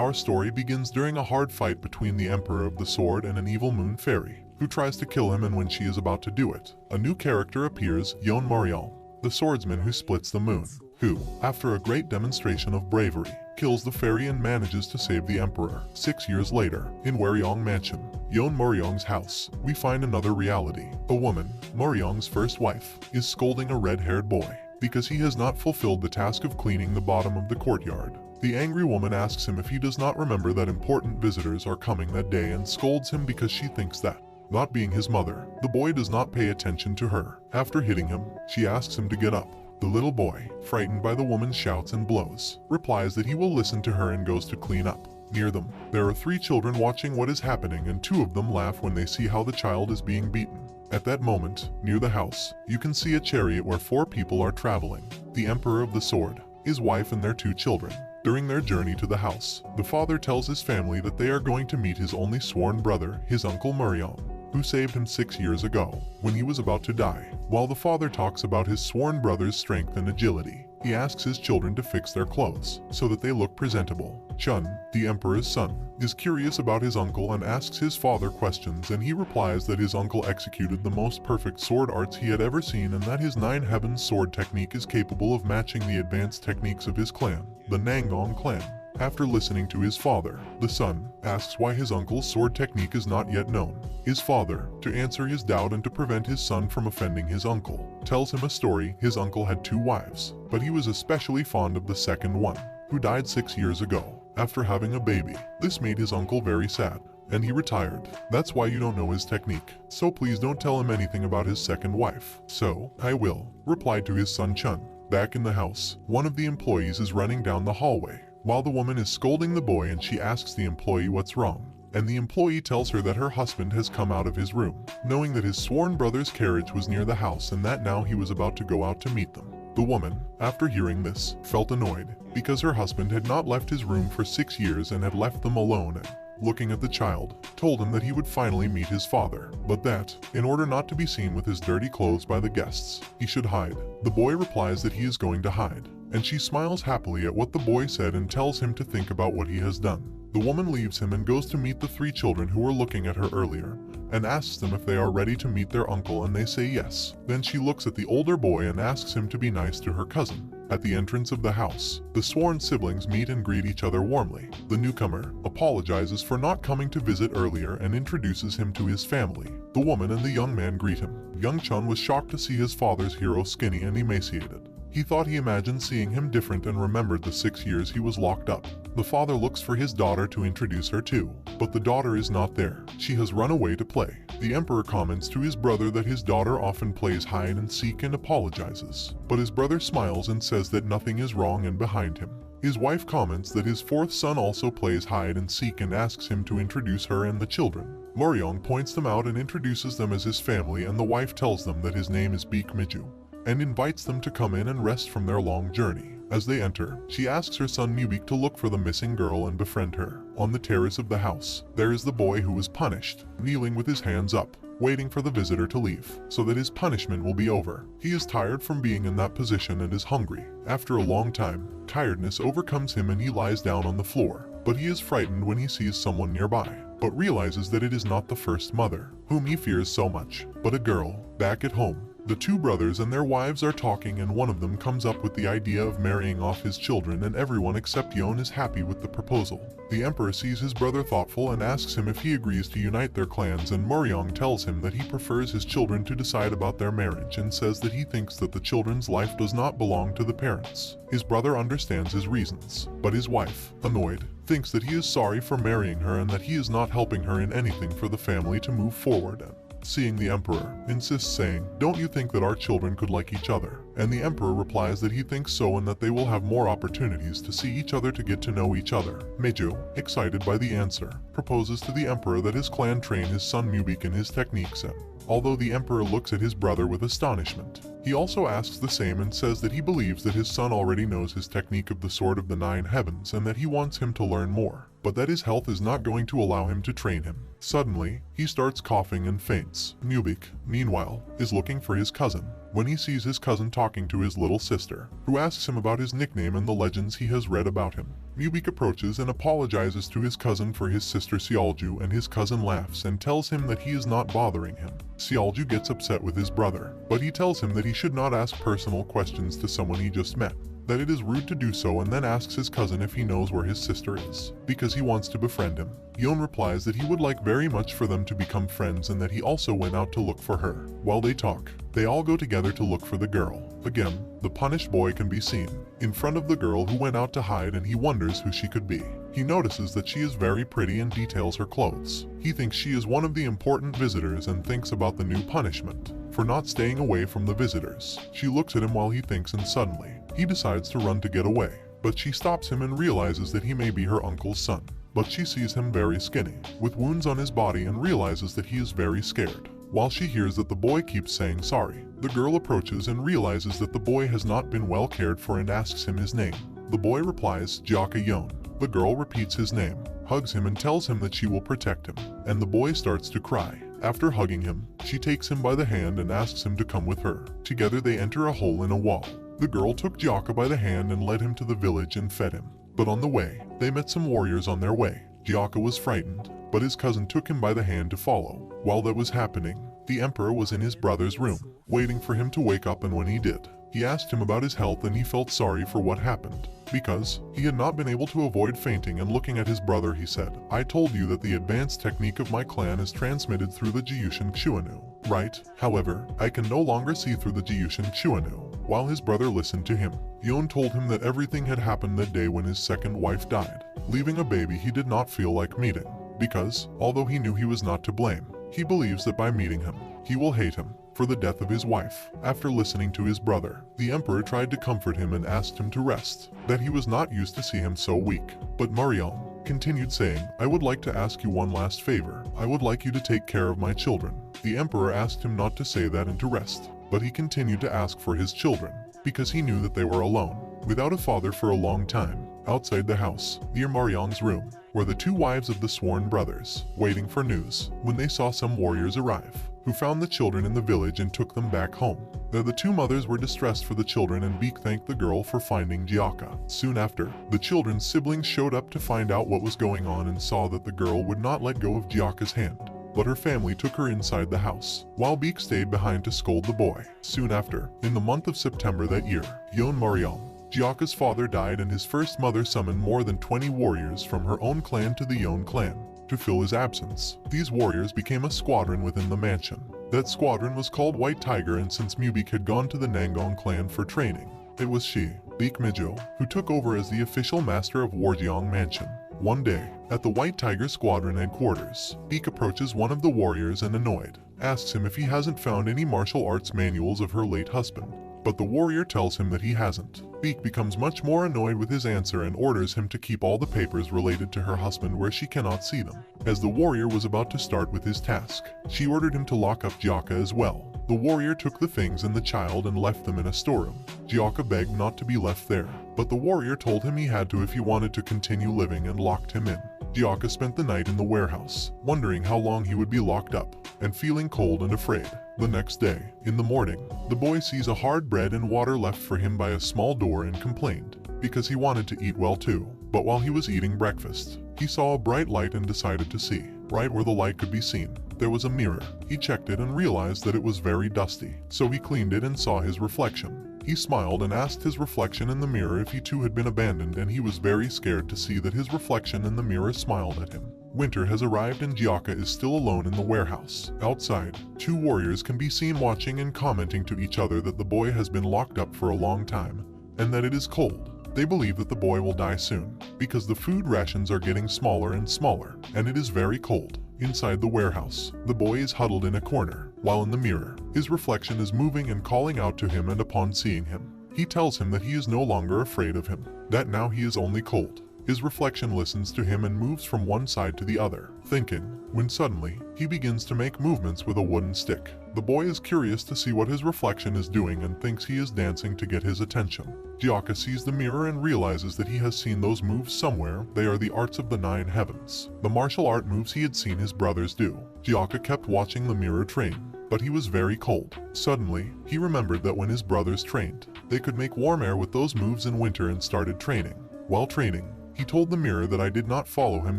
Our story begins during a hard fight between the Emperor of the Sword and an evil moon fairy, who tries to kill him, and when she is about to do it, a new character appears, Yon Morion, the swordsman who splits the moon, who, after a great demonstration of bravery, kills the fairy and manages to save the Emperor. 6 years later, in Waryong Mansion, Yon Moryong's house, we find another reality. A woman, Moryong's first wife, is scolding a red-haired boy because he has not fulfilled the task of cleaning the bottom of the courtyard. The angry woman asks him if he does not remember that important visitors are coming that day and scolds him because she thinks that, not being his mother, the boy does not pay attention to her. After hitting him, she asks him to get up. The little boy, frightened by the woman's shouts and blows, replies that he will listen to her and goes to clean up. Near them, there are 3 children watching what is happening, and 2 of them laugh when they see how the child is being beaten. At that moment, near the house, you can see a chariot where 4 people are traveling. The Emperor of the Sword, his wife and their 2 children. During their journey to the house, the father tells his family that they are going to meet his only sworn brother, his uncle Morion, who saved him 6 years ago, when he was about to die. While the father talks about his sworn brother's strength and agility, he asks his children to fix their clothes, so that they look presentable. Chun, the Emperor's son, is curious about his uncle and asks his father questions, and he replies that his uncle executed the most perfect sword arts he had ever seen, and that his 9 Heavens sword technique is capable of matching the advanced techniques of his clan, the Nangong clan. After listening to his father, the son asks why his uncle's sword technique is not yet known. His father, to answer his doubt and to prevent his son from offending his uncle, tells him a story. His uncle had 2 wives, but he was especially fond of the second one, who died 6 years ago, after having a baby. This made his uncle very sad, and he retired. That's why you don't know his technique, so please don't tell him anything about his second wife. So, I will, replied to his son Chun. Back in the house, one of the employees is running down the hallway, while the woman is scolding the boy, and she asks the employee what's wrong, and the employee tells her that her husband has come out of his room, knowing that his sworn brother's carriage was near the house and that now he was about to go out to meet them. The woman, after hearing this, felt annoyed, because her husband had not left his room for 6 years and had left them alone, and, looking at the child, told him that he would finally meet his father, but that, in order not to be seen with his dirty clothes by the guests, he should hide. The boy replies that he is going to hide, and she smiles happily at what the boy said and tells him to think about what he has done. The woman leaves him and goes to meet the 3 children who were looking at her earlier, and asks them if they are ready to meet their uncle, and they say yes. Then she looks at the older boy and asks him to be nice to her cousin. At the entrance of the house, the sworn siblings meet and greet each other warmly. The newcomer apologizes for not coming to visit earlier and introduces him to his family. The woman and the young man greet him. Young Chun was shocked to see his father's hero skinny and emaciated. He thought he imagined seeing him different and remembered the 6 years he was locked up. The father looks for his daughter to introduce her to, but the daughter is not there. She has run away to play. The Emperor comments to his brother that his daughter often plays hide and seek and apologizes, but his brother smiles and says that nothing is wrong and behind him. His wife comments that his 4th son also plays hide and seek and asks him to introduce her and the children. Moryong points them out and introduces them as his family, and the wife tells them that his name is Beek Miju, and invites them to come in and rest from their long journey. As they enter, she asks her son Mubik to look for the missing girl and befriend her. On the terrace of the house, there is the boy who was punished, kneeling with his hands up, waiting for the visitor to leave, so that his punishment will be over. He is tired from being in that position and is hungry. After a long time, tiredness overcomes him and he lies down on the floor, but he is frightened when he sees someone nearby, but realizes that it is not the first mother, whom he fears so much, but a girl. Back at home, the 2 brothers and their wives are talking, and one of them comes up with the idea of marrying off his children, and everyone except Yon is happy with the proposal. The Emperor sees his brother thoughtful and asks him if he agrees to unite their clans, and Moryong tells him that he prefers his children to decide about their marriage and says that he thinks that the children's life does not belong to the parents. His brother understands his reasons, but his wife, annoyed, thinks that he is sorry for marrying her and that he is not helping her in anything for the family to move forward. And seeing the Emperor, insists, saying, "Don't you think that our children could like each other?" And the Emperor replies that he thinks so and that they will have more opportunities to see each other to get to know each other. Meiju, excited by the answer, proposes to the Emperor that his clan train his son Mubik in his techniques, and although the Emperor looks at his brother with astonishment, he also asks the same and says that he believes that his son already knows his technique of the Sword of the 9 Heavens and that he wants him to learn more, but that his health is not going to allow him to train him. Suddenly, he starts coughing and faints. Mubik, meanwhile, is looking for his cousin, when he sees his cousin talking to his little sister, who asks him about his nickname and the legends he has read about him. Mubik approaches and apologizes to his cousin for his sister Seolju, and his cousin laughs and tells him that he is not bothering him. Seolju gets upset with his brother, but he tells him that he should not ask personal questions to someone he just met, that it is rude to do so, and then asks his cousin if he knows where his sister is, because he wants to befriend him. Yeon replies that he would like very much for them to become friends and that he also went out to look for her. While they talk, they all go together to look for the girl. Again, the punished boy can be seen in front of the girl who went out to hide, and he wonders who she could be. He notices that she is very pretty and details her clothes. He thinks she is one of the important visitors and thinks about the new punishment for not staying away from the visitors. She looks at him while he thinks, and suddenly, he decides to run to get away. But she stops him and realizes that he may be her uncle's son. But she sees him very skinny, with wounds on his body, and realizes that he is very scared. While she hears that the boy keeps saying sorry, the girl approaches and realizes that the boy has not been well cared for and asks him his name. The boy replies, Jaka Yeon. The girl repeats his name, hugs him, and tells him that she will protect him, and the boy starts to cry. After hugging him, she takes him by the hand and asks him to come with her. Together they enter a hole in a wall. The girl took Jaka by the hand and led him to the village and fed him. But on the way, they met some warriors on their way. Jaka was frightened, but his cousin took him by the hand to follow. While that was happening, the emperor was in his brother's room, waiting for him to wake up, and when he did, he asked him about his health, and he felt sorry for what happened, because he had not been able to avoid fainting. And looking at his brother, he said, I told you that the advanced technique of my clan is transmitted through the Jiyushin Chuanu, right? However, I can no longer see through the Jiyushin Chuanu. While his brother listened to him, Yeon told him that everything had happened that day when his second wife died, leaving a baby he did not feel like meeting, because, although he knew he was not to blame, he believes that by meeting him, he will hate him for the death of his wife. After listening to his brother, the emperor tried to comfort him and asked him to rest, that he was not used to see him so weak. But Mariam continued saying, I would like to ask you one last favor. I would like you to take care of my children. The emperor asked him not to say that and to rest, but he continued to ask for his children, because he knew that they were alone, without a father for a long time. Outside the house, near Mariam's room, were the two wives of the sworn brothers, waiting for news, when they saw some warriors arrive, who found the children in the village and took them back home. There the two mothers were distressed for the children, and Beek thanked the girl for finding Jaka. Soon after, the children's siblings showed up to find out what was going on and saw that the girl would not let go of Jaka's hand, but her family took her inside the house, while Beek stayed behind to scold the boy. Soon after, in the month of September that year, Yeon Mariam, Jaka's father, died, and his first mother summoned more than 20 warriors from her own clan to the Yeon clan to fill his absence. These warriors became a squadron within the mansion. That squadron was called White Tiger, and since Mubik had gone to the Nangong clan for training, it was she, Beek Mijo, who took over as the official master of Warjeong Mansion. One day, at the White Tiger squadron headquarters, Beek approaches one of the warriors and, annoyed, asks him if he hasn't found any martial arts manuals of her late husband. But the warrior tells him that he hasn't. Beek becomes much more annoyed with his answer and orders him to keep all the papers related to her husband where she cannot see them. As the warrior was about to start with his task, she ordered him to lock up Jaka as well. The warrior took the things and the child and left them in a storeroom. Jaka begged not to be left there, but the warrior told him he had to if he wanted to continue living, and locked him in. Jaka spent the night in the warehouse, wondering how long he would be locked up, and feeling cold and afraid. The next day, in the morning, the boy sees a hard bread and water left for him by a small door and complained, because he wanted to eat well too. But while he was eating breakfast, he saw a bright light and decided to see. Right where the light could be seen, there was a mirror. He checked it and realized that it was very dusty, so he cleaned it and saw his reflection. He smiled and asked his reflection in the mirror if he too had been abandoned, and he was very scared to see that his reflection in the mirror smiled at him. Winter has arrived and Jaka is still alone in the warehouse. Outside, two warriors can be seen watching and commenting to each other that the boy has been locked up for a long time, and that it is cold. They believe that the boy will die soon, because the food rations are getting smaller and smaller, and it is very cold. Inside the warehouse, the boy is huddled in a corner, while in the mirror, his reflection is moving and calling out to him, and upon seeing him, he tells him that he is no longer afraid of him, that now he is only cold. His reflection listens to him and moves from one side to the other, thinking, when suddenly, he begins to make movements with a wooden stick. The boy is curious to see what his reflection is doing and thinks he is dancing to get his attention. Jaka sees the mirror and realizes that he has seen those moves somewhere. They are the arts of the 9 heavens, the martial art moves he had seen his brothers do. Jaka kept watching the mirror train, but he was very cold. Suddenly, he remembered that when his brothers trained, they could make warm air with those moves in winter and started training. While training, He told the mirror that I did not follow him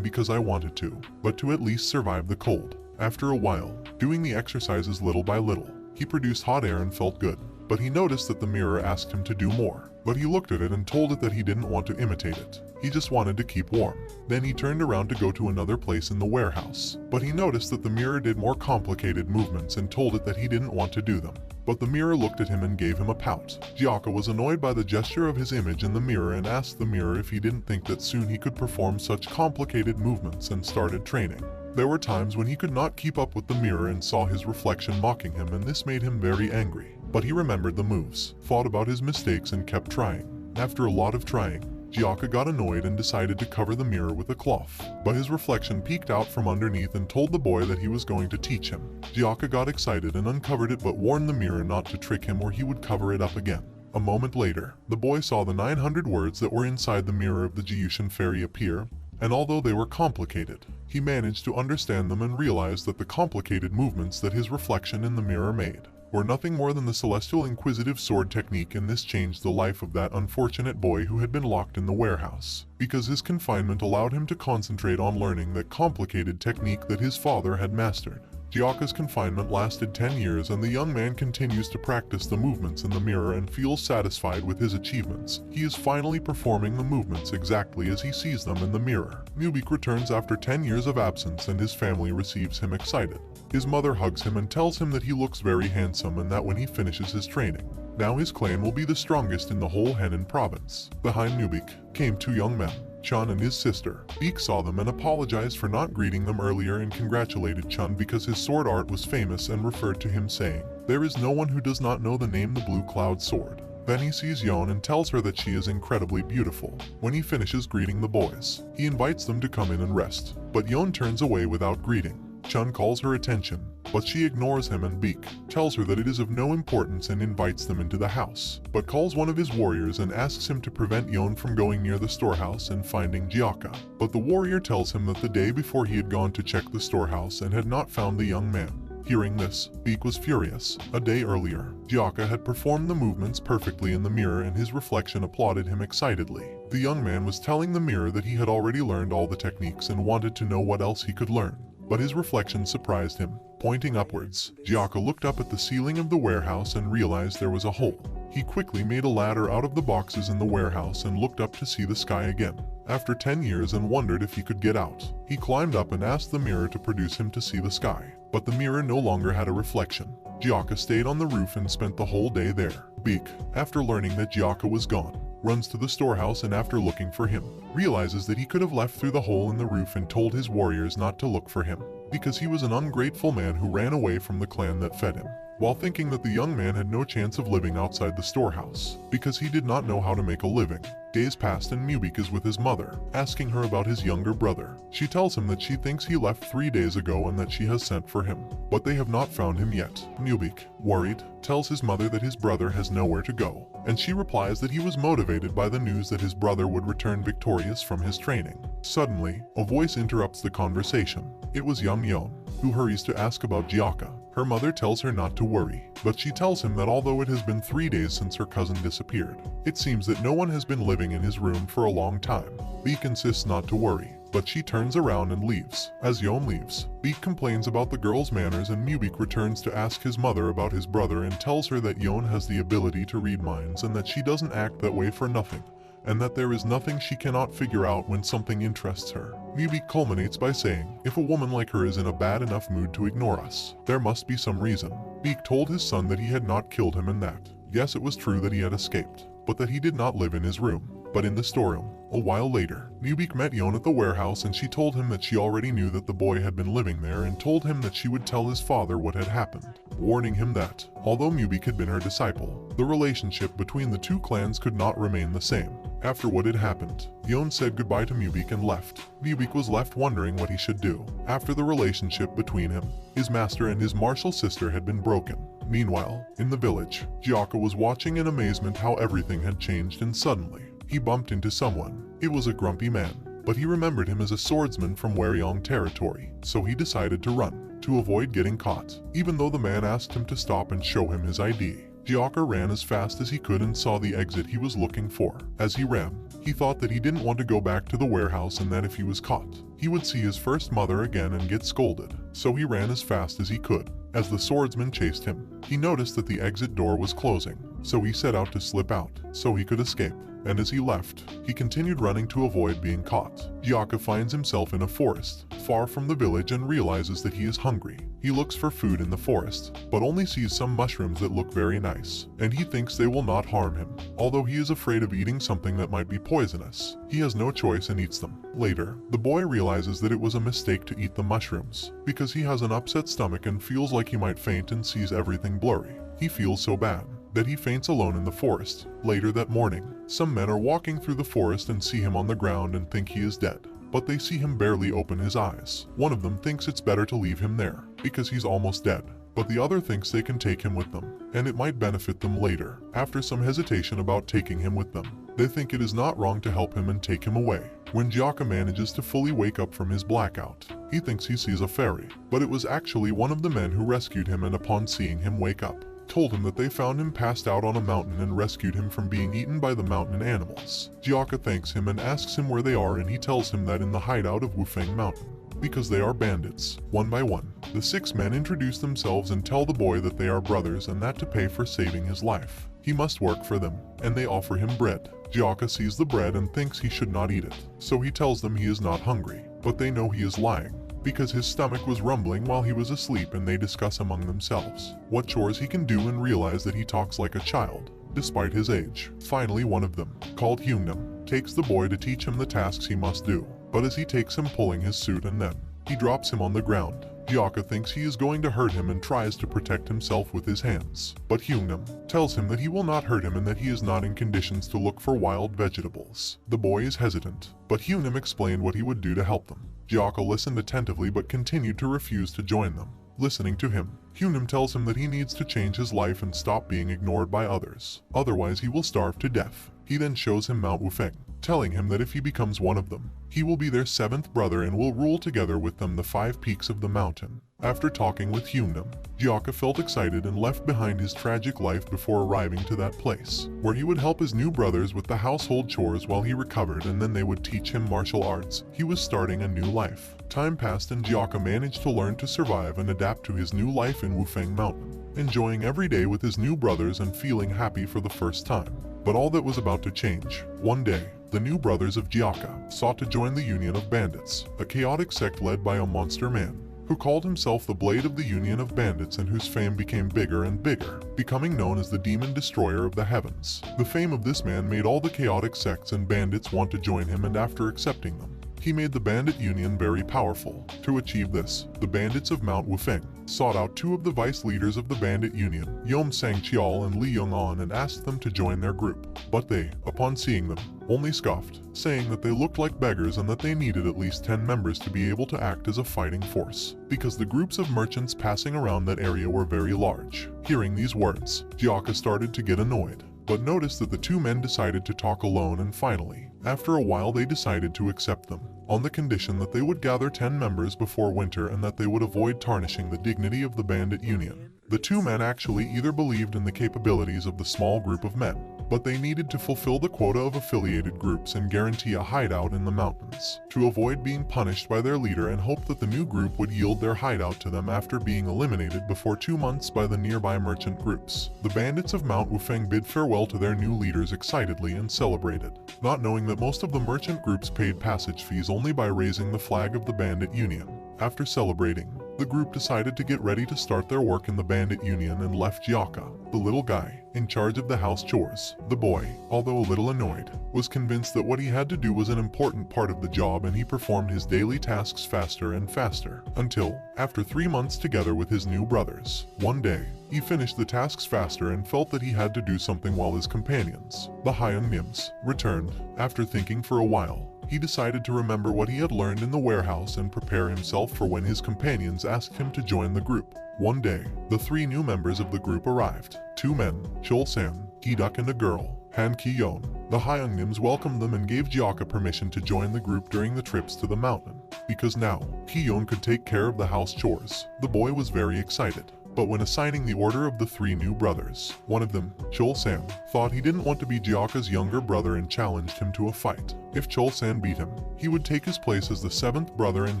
because I wanted to, but to at least survive the cold. After a while, doing the exercises little by little, he produced hot air and felt good. But he noticed that the mirror asked him to do more. But he looked at it and told it that he didn't want to imitate it. He just wanted to keep warm. Then he turned around to go to another place in the warehouse. But he noticed that the mirror did more complicated movements and told it that he didn't want to do them. But the mirror looked at him and gave him a pout. Gyaka was annoyed by the gesture of his image in the mirror and asked the mirror if he didn't think that soon he could perform such complicated movements and started training. There were times when he could not keep up with the mirror and saw his reflection mocking him, and this made him very angry. But he remembered the moves, thought about his mistakes and kept trying. After a lot of trying, Gyaka got annoyed and decided to cover the mirror with a cloth. But his reflection peeked out from underneath and told the boy that he was going to teach him. Gyaka got excited and uncovered it but warned the mirror not to trick him or he would cover it up again. A moment later, the boy saw the 900 words that were inside the mirror of the Gyushin fairy appear, and although they were complicated, he managed to understand them and realized that the complicated movements that his reflection in the mirror made were nothing more than the Celestial Inquisitive Sword technique, and this changed the life of that unfortunate boy who had been locked in the warehouse, because his confinement allowed him to concentrate on learning that complicated technique that his father had mastered. Gyaka's confinement lasted 10 years and the young man continues to practice the movements in the mirror and feels satisfied with his achievements. He is finally performing the movements exactly as he sees them in the mirror. Mubik returns after 10 years of absence and his family receives him excited. His mother hugs him and tells him that he looks very handsome and that when he finishes his training, now his clan will be the strongest in the whole Henan province. Behind Mubik came two young men, Chun and his sister. Beek saw them and apologized for not greeting them earlier and congratulated Chun because his sword art was famous and referred to him saying, "There is no one who does not know the name the Blue Cloud Sword." Then he sees Yon and tells her that she is incredibly beautiful. When he finishes greeting the boys, he invites them to come in and rest. But Yon turns away without greeting. Chun calls her attention, but she ignores him and Beek tells her that it is of no importance and invites them into the house, but calls one of his warriors and asks him to prevent Yon from going near the storehouse and finding Gyaka. But the warrior tells him that the day before he had gone to check the storehouse and had not found the young man. Hearing this, Beek was furious. A day earlier, Gyaka had performed the movements perfectly in the mirror and his reflection applauded him excitedly. The young man was telling the mirror that he had already learned all the techniques and wanted to know what else he could learn. But his reflection surprised him. Pointing upwards, Gyaka looked up at the ceiling of the warehouse and realized there was a hole. He quickly made a ladder out of the boxes in the warehouse and looked up to see the sky again. After 10 years and wondered if he could get out. He climbed up and asked the mirror to produce him to see the sky. But the mirror no longer had a reflection. Gyaka stayed on the roof and spent the whole day there. Beek, after learning that Gyaka was gone, runs to the storehouse and after looking for him, realizes that he could have left through the hole in the roof and told his warriors not to look for him, because he was an ungrateful man who ran away from the clan that fed him, while thinking that the young man had no chance of living outside the storehouse, because he did not know how to make a living. Days passed and Mubik is with his mother, asking her about his younger brother. She tells him that she thinks he left 3 days ago and that she has sent for him, but they have not found him yet. Mubik, worried, tells his mother that his brother has nowhere to go, and she replies that he was motivated by the news that his brother would return victorious from his training. Suddenly, a voice interrupts the conversation. It was Yon, who hurries to ask about Gyaka. Her mother tells her not to worry, but she tells him that although it has been 3 days since her cousin disappeared, it seems that no one has been living in his room for a long time. Beek insists not to worry, but she turns around and leaves. As Yon leaves, Beek complains about the girl's manners and Mubik returns to ask his mother about his brother and tells her that Yon has the ability to read minds and that she doesn't act that way for nothing, and that there is nothing she cannot figure out when something interests her. Mubik culminates by saying, if a woman like her is in a bad enough mood to ignore us, there must be some reason. Beek told his son that he had not killed him and that, yes, it was true that he had escaped, but that he did not live in his room, but in the storeroom. A while later, Mubik met Yon at the warehouse and she told him that she already knew that the boy had been living there and told him that she would tell his father what had happened, warning him that, although Mubik had been her disciple, the relationship between the two clans could not remain the same. After what had happened, Yon said goodbye to Mubik and left. Mubik was left wondering what he should do. After the relationship between him, his master and his martial sister had been broken. Meanwhile, in the village, Gyaka was watching in amazement how everything had changed and suddenly, he bumped into someone. It was a grumpy man, but he remembered him as a swordsman from Waryong territory, so he decided to run, to avoid getting caught, even though the man asked him to stop and show him his ID. Jiaka ran as fast as he could and saw the exit he was looking for. As he ran, he thought that he didn't want to go back to the warehouse and that if he was caught, he would see his first mother again and get scolded. So he ran as fast as he could. As the swordsman chased him, he noticed that the exit door was closing, so he set out to slip out so he could escape. And as he left, he continued running to avoid being caught. Jiaka finds himself in a forest, far from the village, and realizes that he is hungry. He looks for food in the forest, but only sees some mushrooms that look very nice, and he thinks they will not harm him. Although he is afraid of eating something that might be poisonous, he has no choice and eats them. Later, the boy realizes that it was a mistake to eat the mushrooms, because he has an upset stomach and feels like he might faint and sees everything blurry. He feels so bad that he faints alone in the forest. Later that morning, some men are walking through the forest and see him on the ground and think he is dead, but they see him barely open his eyes. One of them thinks it's better to leave him there, because he's almost dead, but the other thinks they can take him with them, and it might benefit them later. After some hesitation about taking him with them, they think it is not wrong to help him and take him away. When Jiaka manages to fully wake up from his blackout, he thinks he sees a fairy, but it was actually one of the men who rescued him, and upon seeing him wake up, told him that they found him passed out on a mountain and rescued him from being eaten by the mountain animals. Jiaka thanks him and asks him where they are, and he tells him that in the hideout of Wufeng Mountain, because they are bandits. One by one, the 6 men introduce themselves and tell the boy that they are brothers and that to pay for saving his life, he must work for them, and they offer him bread. Jiaka sees the bread and thinks he should not eat it, so he tells them he is not hungry, but they know he is lying, because his stomach was rumbling while he was asleep, and they discuss among themselves what chores he can do and realize that he talks like a child, despite his age. Finally, one of them, called Hyungnam, takes the boy to teach him the tasks he must do, but as he takes him pulling his suit and then he drops him on the ground. Jiaka thinks he is going to hurt him and tries to protect himself with his hands, but Hyungnam tells him that he will not hurt him and that he is not in conditions to look for wild vegetables. The boy is hesitant, but Hyungnam explained what he would do to help them. Jiaka listened attentively but continued to refuse to join them. Listening to him, Hyungnam tells him that he needs to change his life and stop being ignored by others, otherwise he will starve to death. He then shows him Mount Wufeng, telling him that if he becomes one of them, he will be their 7th brother and will rule together with them the 5 peaks of the mountain. After talking with Hyungnam, Jiaka felt excited and left behind his tragic life before arriving to that place, where he would help his new brothers with the household chores while he recovered, and then they would teach him martial arts. He was starting a new life. Time passed and Jiaka managed to learn to survive and adapt to his new life in Wufeng Mountain, enjoying every day with his new brothers and feeling happy for the first time. But all that was about to change. One day, the new brothers of Jiaka sought to join the Union of Bandits, a chaotic sect led by a monster man, who called himself the Blade of the Union of Bandits and whose fame became bigger and bigger, becoming known as the Demon Destroyer of the Heavens. The fame of this man made all the chaotic sects and bandits want to join him, and after accepting them, he made the Bandit Union very powerful. To achieve this, the bandits of Mount Wufeng sought out 2 of the vice leaders of the Bandit Union, Yom Sangcheol and Li Yong'an, and asked them to join their group. But they, upon seeing them, only scoffed, saying that they looked like beggars and that they needed at least 10 members to be able to act as a fighting force, because the groups of merchants passing around that area were very large. Hearing these words, Jiaka started to get annoyed, but noticed that the 2 men decided to talk alone, and finally, after a while they decided to accept them, on the condition that they would gather 10 members before winter and that they would avoid tarnishing the dignity of the Bandit Union. The 2 men actually either believed in the capabilities of the small group of men, but they needed to fulfill the quota of affiliated groups and guarantee a hideout in the mountains, to avoid being punished by their leader, and hope that the new group would yield their hideout to them after being eliminated before 2 months by the nearby merchant groups. The bandits of Mount Wufeng bid farewell to their new leaders excitedly and celebrated, not knowing that most of the merchant groups paid passage fees only by raising the flag of the Bandit Union. After celebrating, the group decided to get ready to start their work in the Bandit Union and left Jiaka, the little guy, in charge of the house chores. The boy, although a little annoyed, was convinced that what he had to do was an important part of the job, and he performed his daily tasks faster and faster, until, after 3 months together with his new brothers, one day, he finished the tasks faster and felt that he had to do something while his companions, the Hyungnims, returned. After thinking for a while, he decided to remember what he had learned in the warehouse and prepare himself for when his companions asked him to join the group. One day, the 3 new members of the group arrived. 2 men, Chol San, Ki-duk, and a girl, Han Ki-yeon. The Hyungnims welcomed them and gave Jiaka permission to join the group during the trips to the mountain, because now, Ki-yeon could take care of the house chores. The boy was very excited. But when assigning the order of the 3 new brothers, one of them, Chol-san, thought he didn't want to be Gyaka's younger brother and challenged him to a fight. If Chol-san beat him, he would take his place as the 7th brother and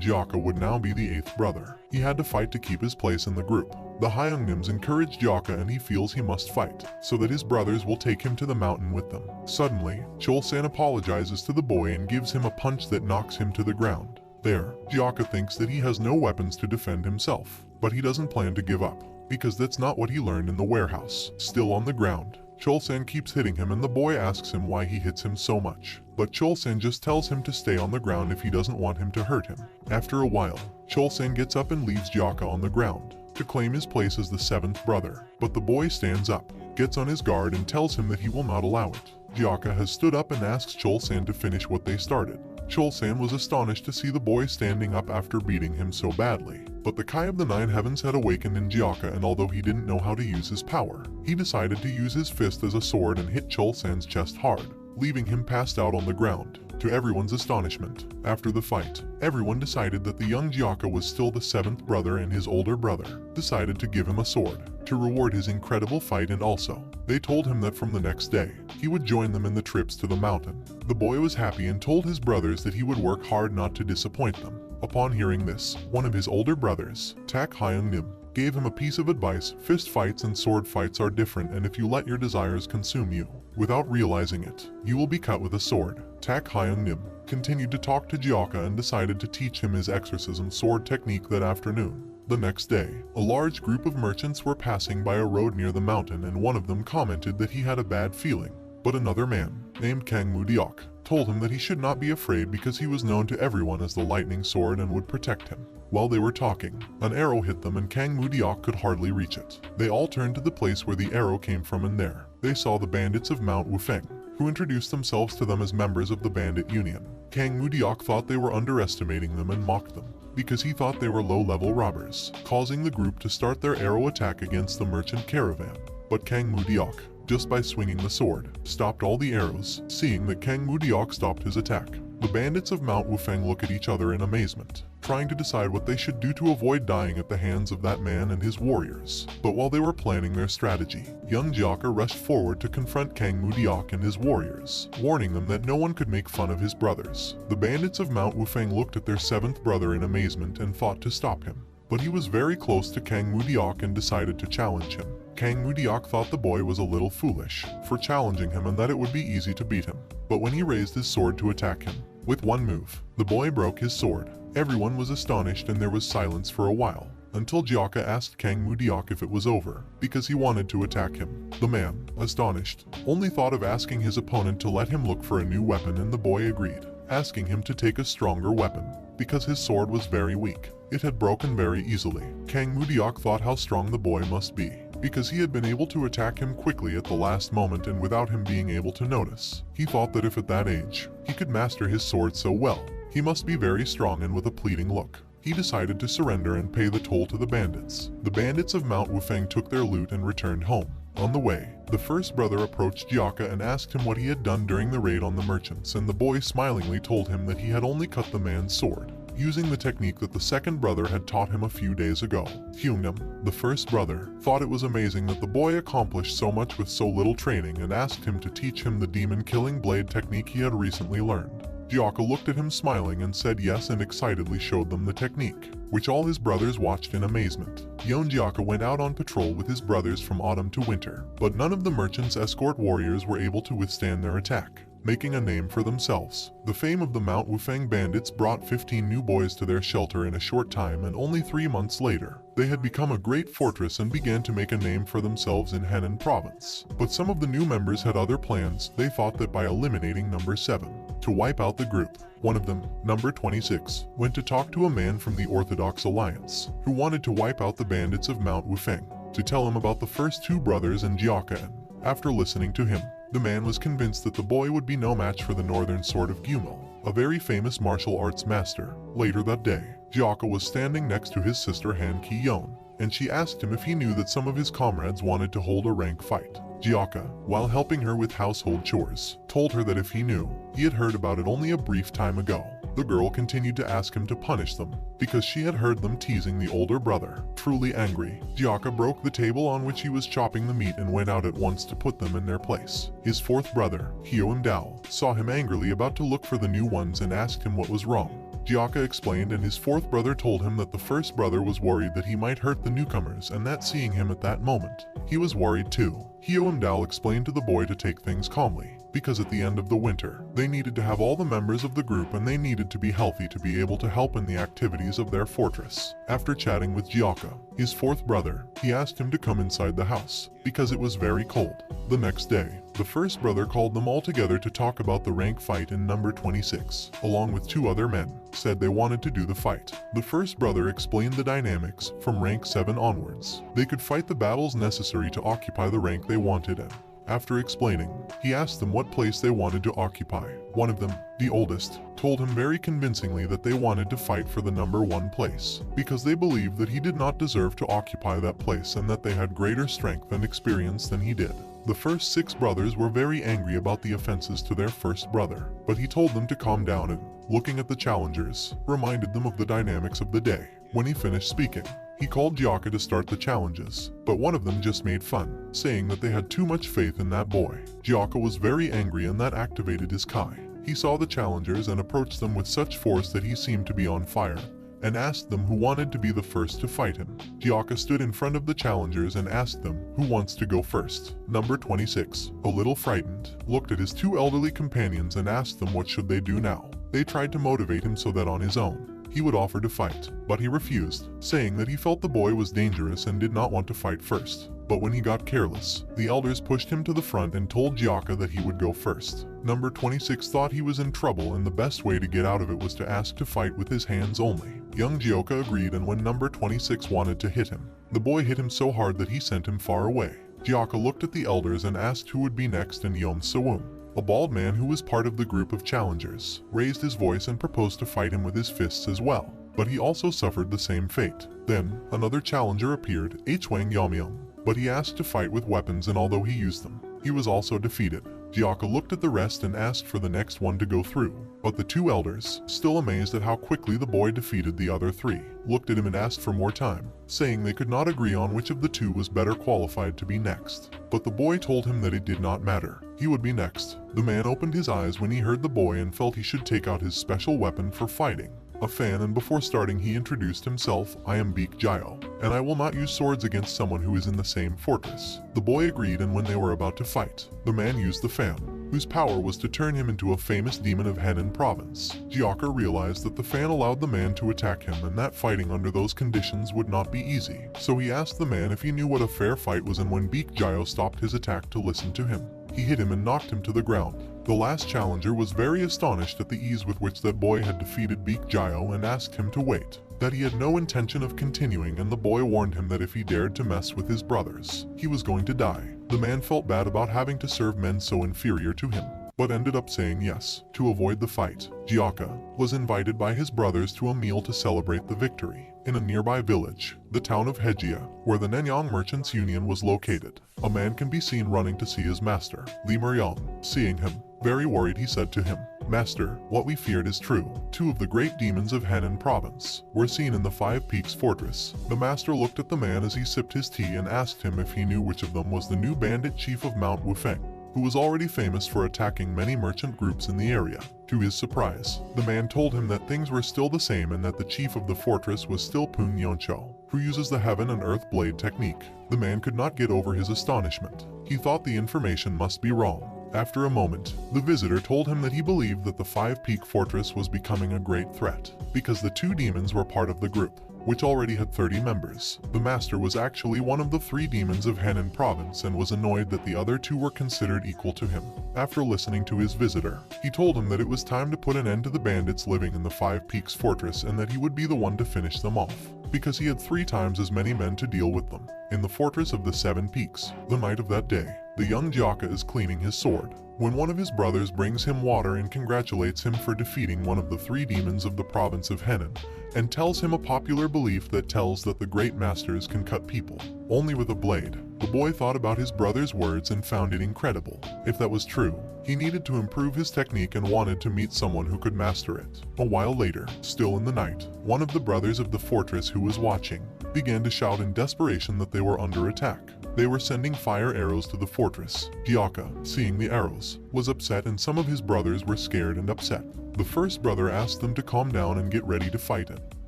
Gyaka would now be the 8th brother. He had to fight to keep his place in the group. The Hyungnims encourage Gyaka and he feels he must fight, so that his brothers will take him to the mountain with them. Suddenly, Chol-san apologizes to the boy and gives him a punch that knocks him to the ground. There, Gyaka thinks that he has no weapons to defend himself, but he doesn't plan to give up, because that's not what he learned in the warehouse. Still on the ground, Chol-san keeps hitting him and the boy asks him why he hits him so much. But Chol-san just tells him to stay on the ground if he doesn't want him to hurt him. After a while, Chol-san gets up and leaves Gyaka on the ground to claim his place as the 7th brother. But the boy stands up, gets on his guard and tells him that he will not allow it. Gyaka has stood up and asks Chol-san to finish what they started. Chol-san was astonished to see the boy standing up after beating him so badly. But the Kai of the 9 Heavens had awakened in Gyaka, and although he didn't know how to use his power, he decided to use his fist as a sword and hit Chol-san's chest hard, leaving him passed out on the ground. To everyone's astonishment, after the fight, everyone decided that the young Gyaka was still the 7th brother and his older brother decided to give him a sword to reward his incredible fight, and also, they told him that from the next day, he would join them in the trips to the mountain. The boy was happy and told his brothers that he would work hard not to disappoint them. Upon hearing this, one of his older brothers, Tak Hyung-nim, gave him a piece of advice: fist fights and sword fights are different, and if you let your desires consume you, without realizing it, you will be cut with a sword. Tak Hyung-nim continued to talk to Gyaka and decided to teach him his exorcism sword technique that afternoon. The next day, a large group of merchants were passing by a road near the mountain, and one of them commented that he had a bad feeling. But another man, named Kang Moo-deok, told him that he should not be afraid because he was known to everyone as the lightning sword and would protect him. While they were talking, an arrow hit them and Kang Moo-deok could hardly reach it. They all turned to the place where the arrow came from, and there, they saw the bandits of Mount Wufeng, who introduced themselves to them as members of the bandit union. Kang Moo-deok thought they were underestimating them and mocked them, because he thought they were low-level robbers, causing the group to start their arrow attack against the merchant caravan. But Kang Moo-deok, just by swinging the sword, stopped all the arrows. Seeing that Kang Moo-deok stopped his attack, the bandits of Mount Wufeng look at each other in amazement, trying to decide what they should do to avoid dying at the hands of that man and his warriors. But while they were planning their strategy, young Gyaka rushed forward to confront Kang Moo-deok and his warriors, warning them that no one could make fun of his brothers. The bandits of Mount Wufeng looked at their 7th brother in amazement and thought to stop him. But he was very close to Kang Moo-deok and decided to challenge him. Kang Moo-deok thought the boy was a little foolish for challenging him and that it would be easy to beat him. But when he raised his sword to attack him, with one move, the boy broke his sword. Everyone was astonished and there was silence for a while, until Gyaka asked Kang Moo-deok if it was over, because he wanted to attack him. The man, astonished, only thought of asking his opponent to let him look for a new weapon, and the boy agreed, asking him to take a stronger weapon, because his sword was very weak. It had broken very easily. Kang Moo-deok thought how strong the boy must be, because he had been able to attack him quickly at the last moment and without him being able to notice. He thought that if at that age, he could master his sword so well, he must be very strong, and with a pleading look, he decided to surrender and pay the toll to the bandits. The bandits of Mount Wufeng took their loot and returned home. On the way, the first brother approached Gyaka and asked him what he had done during the raid on the merchants, and the boy smilingly told him that he had only cut the man's sword, using the technique that the second brother had taught him a few days ago. Hyung-nim, the first brother, thought it was amazing that the boy accomplished so much with so little training and asked him to teach him the demon-killing blade technique he had recently learned. Gyaka looked at him smiling and said yes and excitedly showed them the technique, which all his brothers watched in amazement. Young Gyaka went out on patrol with his brothers from autumn to winter, but none of the merchants' escort warriors were able to withstand their attack, making a name for themselves. The fame of the Mount Wufeng bandits brought 15 new boys to their shelter in a short time, and only 3 months later, they had become a great fortress and began to make a name for themselves in Henan province. But some of the new members had other plans. They thought that by eliminating number 7, to wipe out the group. One of them, number 26, went to talk to a man from the Orthodox Alliance, who wanted to wipe out the bandits of Mount Wufeng, to tell him about the first 2 brothers and Gyaka, and, after listening to him, the man was convinced that the boy would be no match for the Northern Sword of Gyumel, a very famous martial arts master. Later that day, Gyaka was standing next to his sister Han Ki-yeon, and she asked him if he knew that some of his comrades wanted to hold a rank fight. Gyaka, while helping her with household chores, told her that if he knew, he had heard about it only a brief time ago. The girl continued to ask him to punish them, because she had heard them teasing the older brother. Truly angry, Gyaka broke the table on which he was chopping the meat and went out at once to put them in their place. His fourth brother, Hyeomdao, saw him angrily about to look for the new ones and asked him what was wrong. Gyaka explained, and his fourth brother told him that the first brother was worried that he might hurt the newcomers and that seeing him at that moment, he was worried too. Hyeomdao explained to the boy to take things calmly, because at the end of the winter, they needed to have all the members of the group and they needed to be healthy to be able to help in the activities of their fortress. After chatting with Gyaka, his fourth brother, he asked him to come inside the house, because it was very cold. The next day, the first brother called them all together to talk about the rank fight in number 26, along with two other men, said they wanted to do the fight. The first brother explained the dynamics from rank 7 onwards. They could fight the battles necessary to occupy the rank they wanted in. After explaining, he asked them what place they wanted to occupy. One of them, the oldest, told him very convincingly that they wanted to fight for the number 1 place, because they believed that he did not deserve to occupy that place and that they had greater strength and experience than he did. The first 6 brothers were very angry about the offenses to their first brother, but he told them to calm down and, looking at the challengers, reminded them of the dynamics of the day. When he finished speaking, he called Gyaka to start the challenges, but one of them just made fun, saying that they had too much faith in that boy. Gyaka was very angry and that activated his Kai. He saw the challengers and approached them with such force that he seemed to be on fire, and asked them who wanted to be the first to fight him. Gyaka stood in front of the challengers and asked them who wants to go first. Number 26, a little frightened, looked at his 2 elderly companions and asked them what should they do now. They tried to motivate him so that on his own, he would offer to fight, but he refused, saying that he felt the boy was dangerous and did not want to fight first. But when he got careless, the elders pushed him to the front and told Gyaka that he would go first. Number 26 thought he was in trouble and the best way to get out of it was to ask to fight with his hands only. Young Gyaka agreed, and when number 26 wanted to hit him, the boy hit him so hard that he sent him far away. Gyaka looked at the elders and asked who would be next, and Yeom Sewum, a bald man who was part of the group of challengers, raised his voice and proposed to fight him with his fists as well, but he also suffered the same fate. Then, another challenger appeared, Hwang Yamyeong, but he asked to fight with weapons, and although he used them, he was also defeated. Gyaka looked at the rest and asked for the next one to go through, but the 2 elders, still amazed at how quickly the boy defeated the other 3, looked at him and asked for more time, saying they could not agree on which of the 2 was better qualified to be next. But the boy told him that it did not matter, he would be next. The man opened his eyes when he heard the boy and felt he should take out his special weapon for fighting, a fan, and before starting he introduced himself, I am Baek Gyo, and I will not use swords against someone who is in the same fortress. The boy agreed, and when they were about to fight, the man used the fan, whose power was to turn him into a famous demon of Henan province. Gyaka realized that the fan allowed the man to attack him and that fighting under those conditions would not be easy, so he asked the man if he knew what a fair fight was, and when Baek Gyo stopped his attack to listen to him, he hit him and knocked him to the ground. The last challenger was very astonished at the ease with which that boy had defeated Baek Gyo and asked him to wait, that he had no intention of continuing, and the boy warned him that if he dared to mess with his brothers, he was going to die. The man felt bad about having to serve men so inferior to him, but ended up saying yes. To avoid the fight, Gyaka was invited by his brothers to a meal to celebrate the victory. In a nearby village, the town of Hejia, where the Nanyang Merchants Union was located, a man can be seen running to see his master, Lee Muryong. Seeing him, very worried, he said to him, "Master, what we feared is true. 2 of the great demons of Henan province were seen in the 5 Peaks fortress." The master looked at the man as he sipped his tea and asked him if he knew which of them was the new bandit chief of Mount Wufeng, who was already famous for attacking many merchant groups in the area. To his surprise, the man told him that things were still the same and that the chief of the fortress was still Poon Yeoncho, who uses the heaven and earth blade technique. The man could not get over his astonishment. He thought the information must be wrong. After a moment, the visitor told him that he believed that the 5 Peak fortress was becoming a great threat, because the 2 demons were part of the group, which already had 30 members. The master was actually one of the 3 demons of Henan province and was annoyed that the other 2 were considered equal to him. After listening to his visitor, he told him that it was time to put an end to the bandits living in the 5 Peaks fortress and that he would be the one to finish them off, because he had 3 times as many men to deal with them. In the fortress of the 7 Peaks, the night of that day, the young Gyaka is cleaning his sword. when one of his brothers brings him water and congratulates him for defeating one of the 3 demons of the province of Henan, and tells him a popular belief that tells that the great masters can cut people only with a blade. The boy thought about his brother's words and found it incredible. If that was true, he needed to improve his technique and wanted to meet someone who could master it. A while later, still in the night, one of the brothers of the fortress who was watching began to shout in desperation that they were under attack. They were sending fire arrows to the fortress. Gyaka, seeing the arrows, was upset, and some of his brothers were scared and upset. The first brother asked them to calm down and get ready to fight it.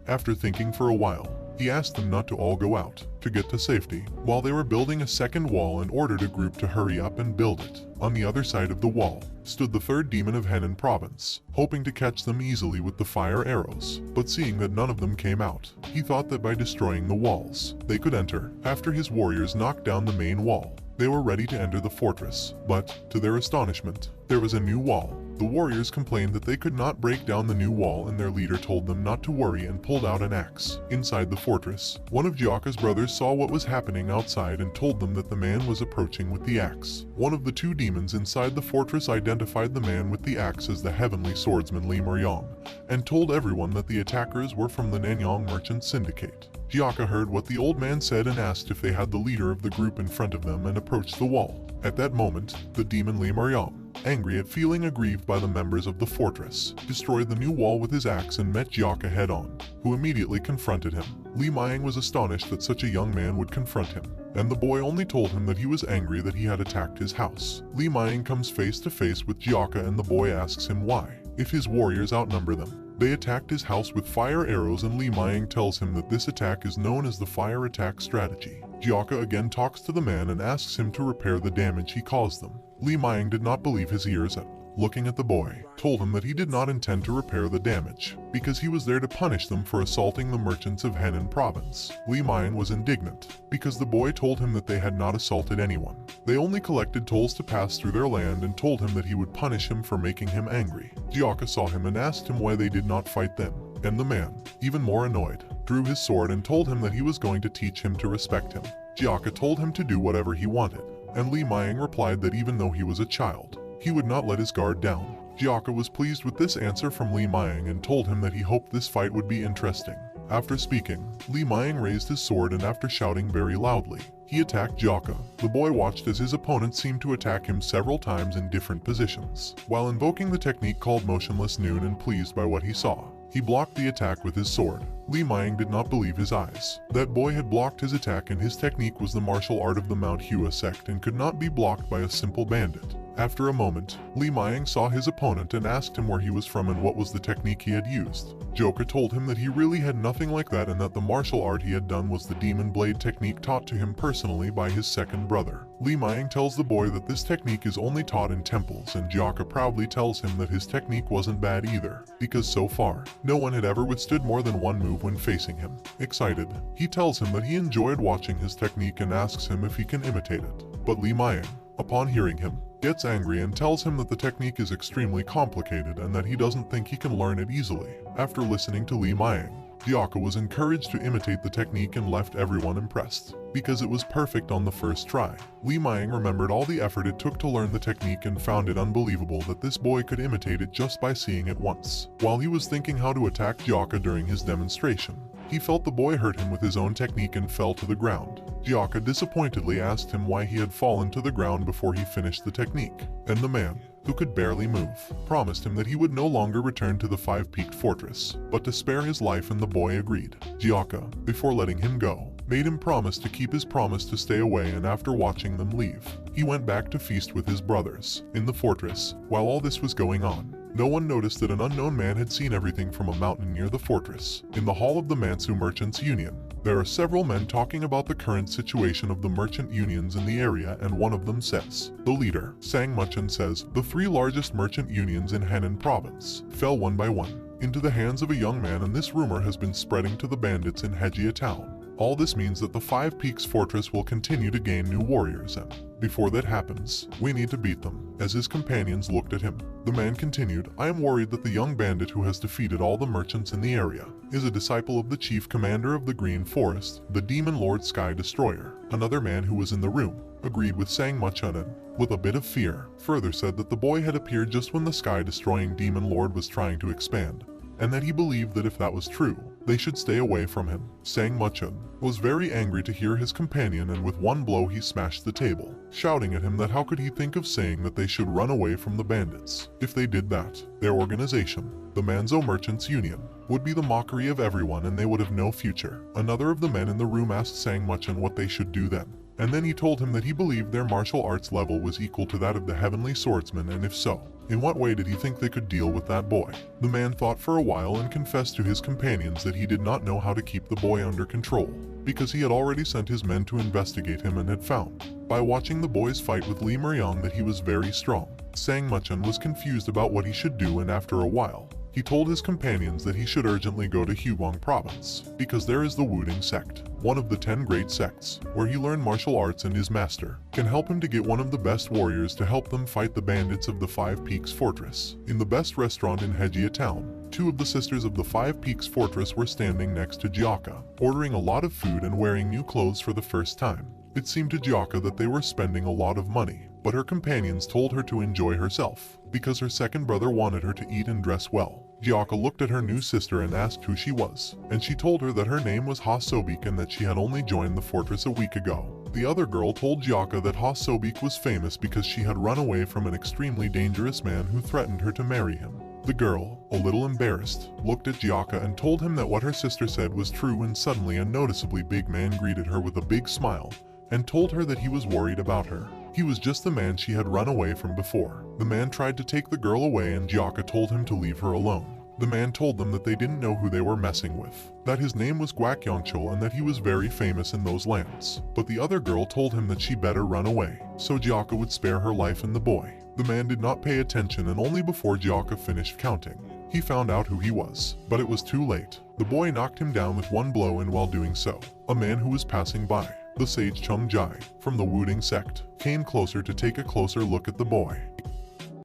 After thinking for a while, he asked them not to all go out, to get to safety, while they were building a second wall, and ordered a group to hurry up and build it. On the other side of the wall stood the 3rd demon of Henan province, hoping to catch them easily with the fire arrows, but seeing that none of them came out, he thought that by destroying the walls, they could enter. After his warriors knocked down the main wall, they were ready to enter the fortress, but, to their astonishment, there was a new wall. The warriors complained that they could not break down the new wall, and their leader told them not to worry and pulled out an axe. Inside the fortress, one of Gyaka's brothers saw what was happening outside and told them that the man was approaching with the axe. One of the 2 demons inside the fortress identified the man with the axe as the heavenly swordsman Li Meryong, and told everyone that the attackers were from the Nanyang Merchant Syndicate. Gyaka heard what the old man said and asked if they had the leader of the group in front of them, and approached the wall. At that moment, the demon Li Meryong, angry at feeling aggrieved by the members of the fortress, destroyed the new wall with his axe and met Gyaka head-on, who immediately confronted him. Li Meryong was astonished that such a young man would confront him, and the boy only told him that he was angry that he had attacked his house. Li Meryong comes face to face with Gyaka, and the boy asks him why, if his warriors outnumber them. They attacked his house with fire arrows, and Li Meryong tells him that this attack is known as the fire attack strategy. Gyaka again talks to the man and asks him to repair the damage he caused them. Li Meryong did not believe his ears, and, looking at the boy, told him that he did not intend to repair the damage, because he was there to punish them for assaulting the merchants of Henan province. Li Meryong was indignant, because the boy told him that they had not assaulted anyone. They only collected tolls to pass through their land, and told him that he would punish him for making him angry. Gyaka saw him and asked him why they did not fight then, and the man, even more annoyed, drew his sword and told him that he was going to teach him to respect him. Gyaka told him to do whatever he wanted, and Li Meryong replied that even though he was a child, he would not let his guard down. Gyaka was pleased with this answer from Li Meryong and told him that he hoped this fight would be interesting. After speaking, Li Meryong raised his sword, and after shouting very loudly, he attacked Gyaka. The boy watched as his opponent seemed to attack him several times in different positions. While invoking the technique called Motionless Noon and pleased by what he saw, he blocked the attack with his sword. Li Meryong did not believe his eyes. That boy had blocked his attack, and his technique was the martial art of the Mount Hua sect and could not be blocked by a simple bandit. After a moment, Li Meryong saw his opponent and asked him where he was from and what was the technique he had used. Gyaka told him that he really had nothing like that, and that the martial art he had done was the demon blade technique taught to him personally by his second brother. Li Meryong tells the boy that this technique is only taught in temples, and Gyaka proudly tells him that his technique wasn't bad either, because so far, no one had ever withstood more than one move when facing him. Excited, he tells him that he enjoyed watching his technique and asks him if he can imitate it. But Li Meryong, upon hearing him, gets angry and tells him that the technique is extremely complicated and that he doesn't think he can learn it easily. After listening to Li Meryong, Gyaka was encouraged to imitate the technique and left everyone impressed, because it was perfect on the first try. Li Meryong remembered all the effort it took to learn the technique and found it unbelievable that this boy could imitate it just by seeing it once. While he was thinking how to attack Gyaka during his demonstration, he felt the boy hurt him with his own technique and fell to the ground. Gyaka disappointedly asked him why he had fallen to the ground before he finished the technique, and the man, who could barely move, promised him that he would no longer return to the five-peaked fortress, but to spare his life, and the boy agreed. Gyaka, before letting him go, made him promise to keep his promise to stay away, and after watching them leave, he went back to feast with his brothers. In the fortress, while all this was going on, no one noticed that an unknown man had seen everything from a mountain near the fortress. In the hall of the Mansu Merchants Union, there are several men talking about the current situation of the merchant unions in the area, and one of them says, the leader, Sang Muchan, says, the 3 largest merchant unions in Henan province fell one by one into the hands of a young man, and this rumor has been spreading to the bandits in Hejia town. All this means that the Five Peaks fortress will continue to gain new warriors, and Before that happens, we need to beat them. As his companions looked at him, the man continued, I am worried that the young bandit who has defeated all the merchants in the area is a disciple of the chief commander of the Green Forest, the Demon Lord Sky Destroyer. Another man who was in the room agreed with Sang Mucheon, with a bit of fear, further said that the boy had appeared just when the sky-destroying Demon Lord was trying to expand, and that he believed that if that was true, they should stay away from him. Sang Mucheon was very angry to hear his companion, and with one blow he smashed the table, shouting at him that how could he think of saying that they should run away from the bandits. If they did that, their organization, the Manzo Merchants Union, would be the mockery of everyone and they would have no future. Another of the men in the room asked Sang Mucheon what they should do then, and then he told him that he believed their martial arts level was equal to that of the Heavenly Swordsman, and if so, in what way did he think they could deal with that boy? The man thought for a while and confessed to his companions that he did not know how to keep the boy under control, because he had already sent his men to investigate him and had found, by watching the boys fight with Li Meryong, that he was very strong. Sang Mucheon was confused about what he should do, and after a while, he told his companions that he should urgently go to Huguang Province, because there is the Wuding sect, one of the 10 great sects, where he learned martial arts, and his master can help him to get one of the best warriors to help them fight the bandits of the Five Peaks Fortress. In the best restaurant in Hejia town, 2 of the sisters of the Five Peaks Fortress were standing next to Jiaka, ordering a lot of food and wearing new clothes for the first time. It seemed to Jiaka that they were spending a lot of money, but her companions told her to enjoy herself, because her second brother wanted her to eat and dress well. Jiaka looked at her new sister and asked who she was, and she told her that her name was Ha Sobik and that she had only joined the fortress a week ago. The other girl told Jiaka that Ha Sobik was famous because she had run away from an extremely dangerous man who threatened her to marry him. The girl, a little embarrassed, looked at Jiaka and told him that what her sister said was true, and suddenly a noticeably big man greeted her with a big smile and told her that he was worried about her. He was just the man she had run away from before. The man tried to take the girl away and Jiaka told him to leave her alone. The man told them that they didn't know who they were messing with, that his name was Guak Yongchul and that he was very famous in those lands. But the other girl told him that she better run away, so Jiaka would spare her life and the boy. The man did not pay attention, and only before Jiaka finished counting, he found out who he was. But it was too late. The boy knocked him down with one blow, and while doing so, a man who was passing by, the sage Chung Jai, from the Wuding sect, came closer to take a closer look at the boy.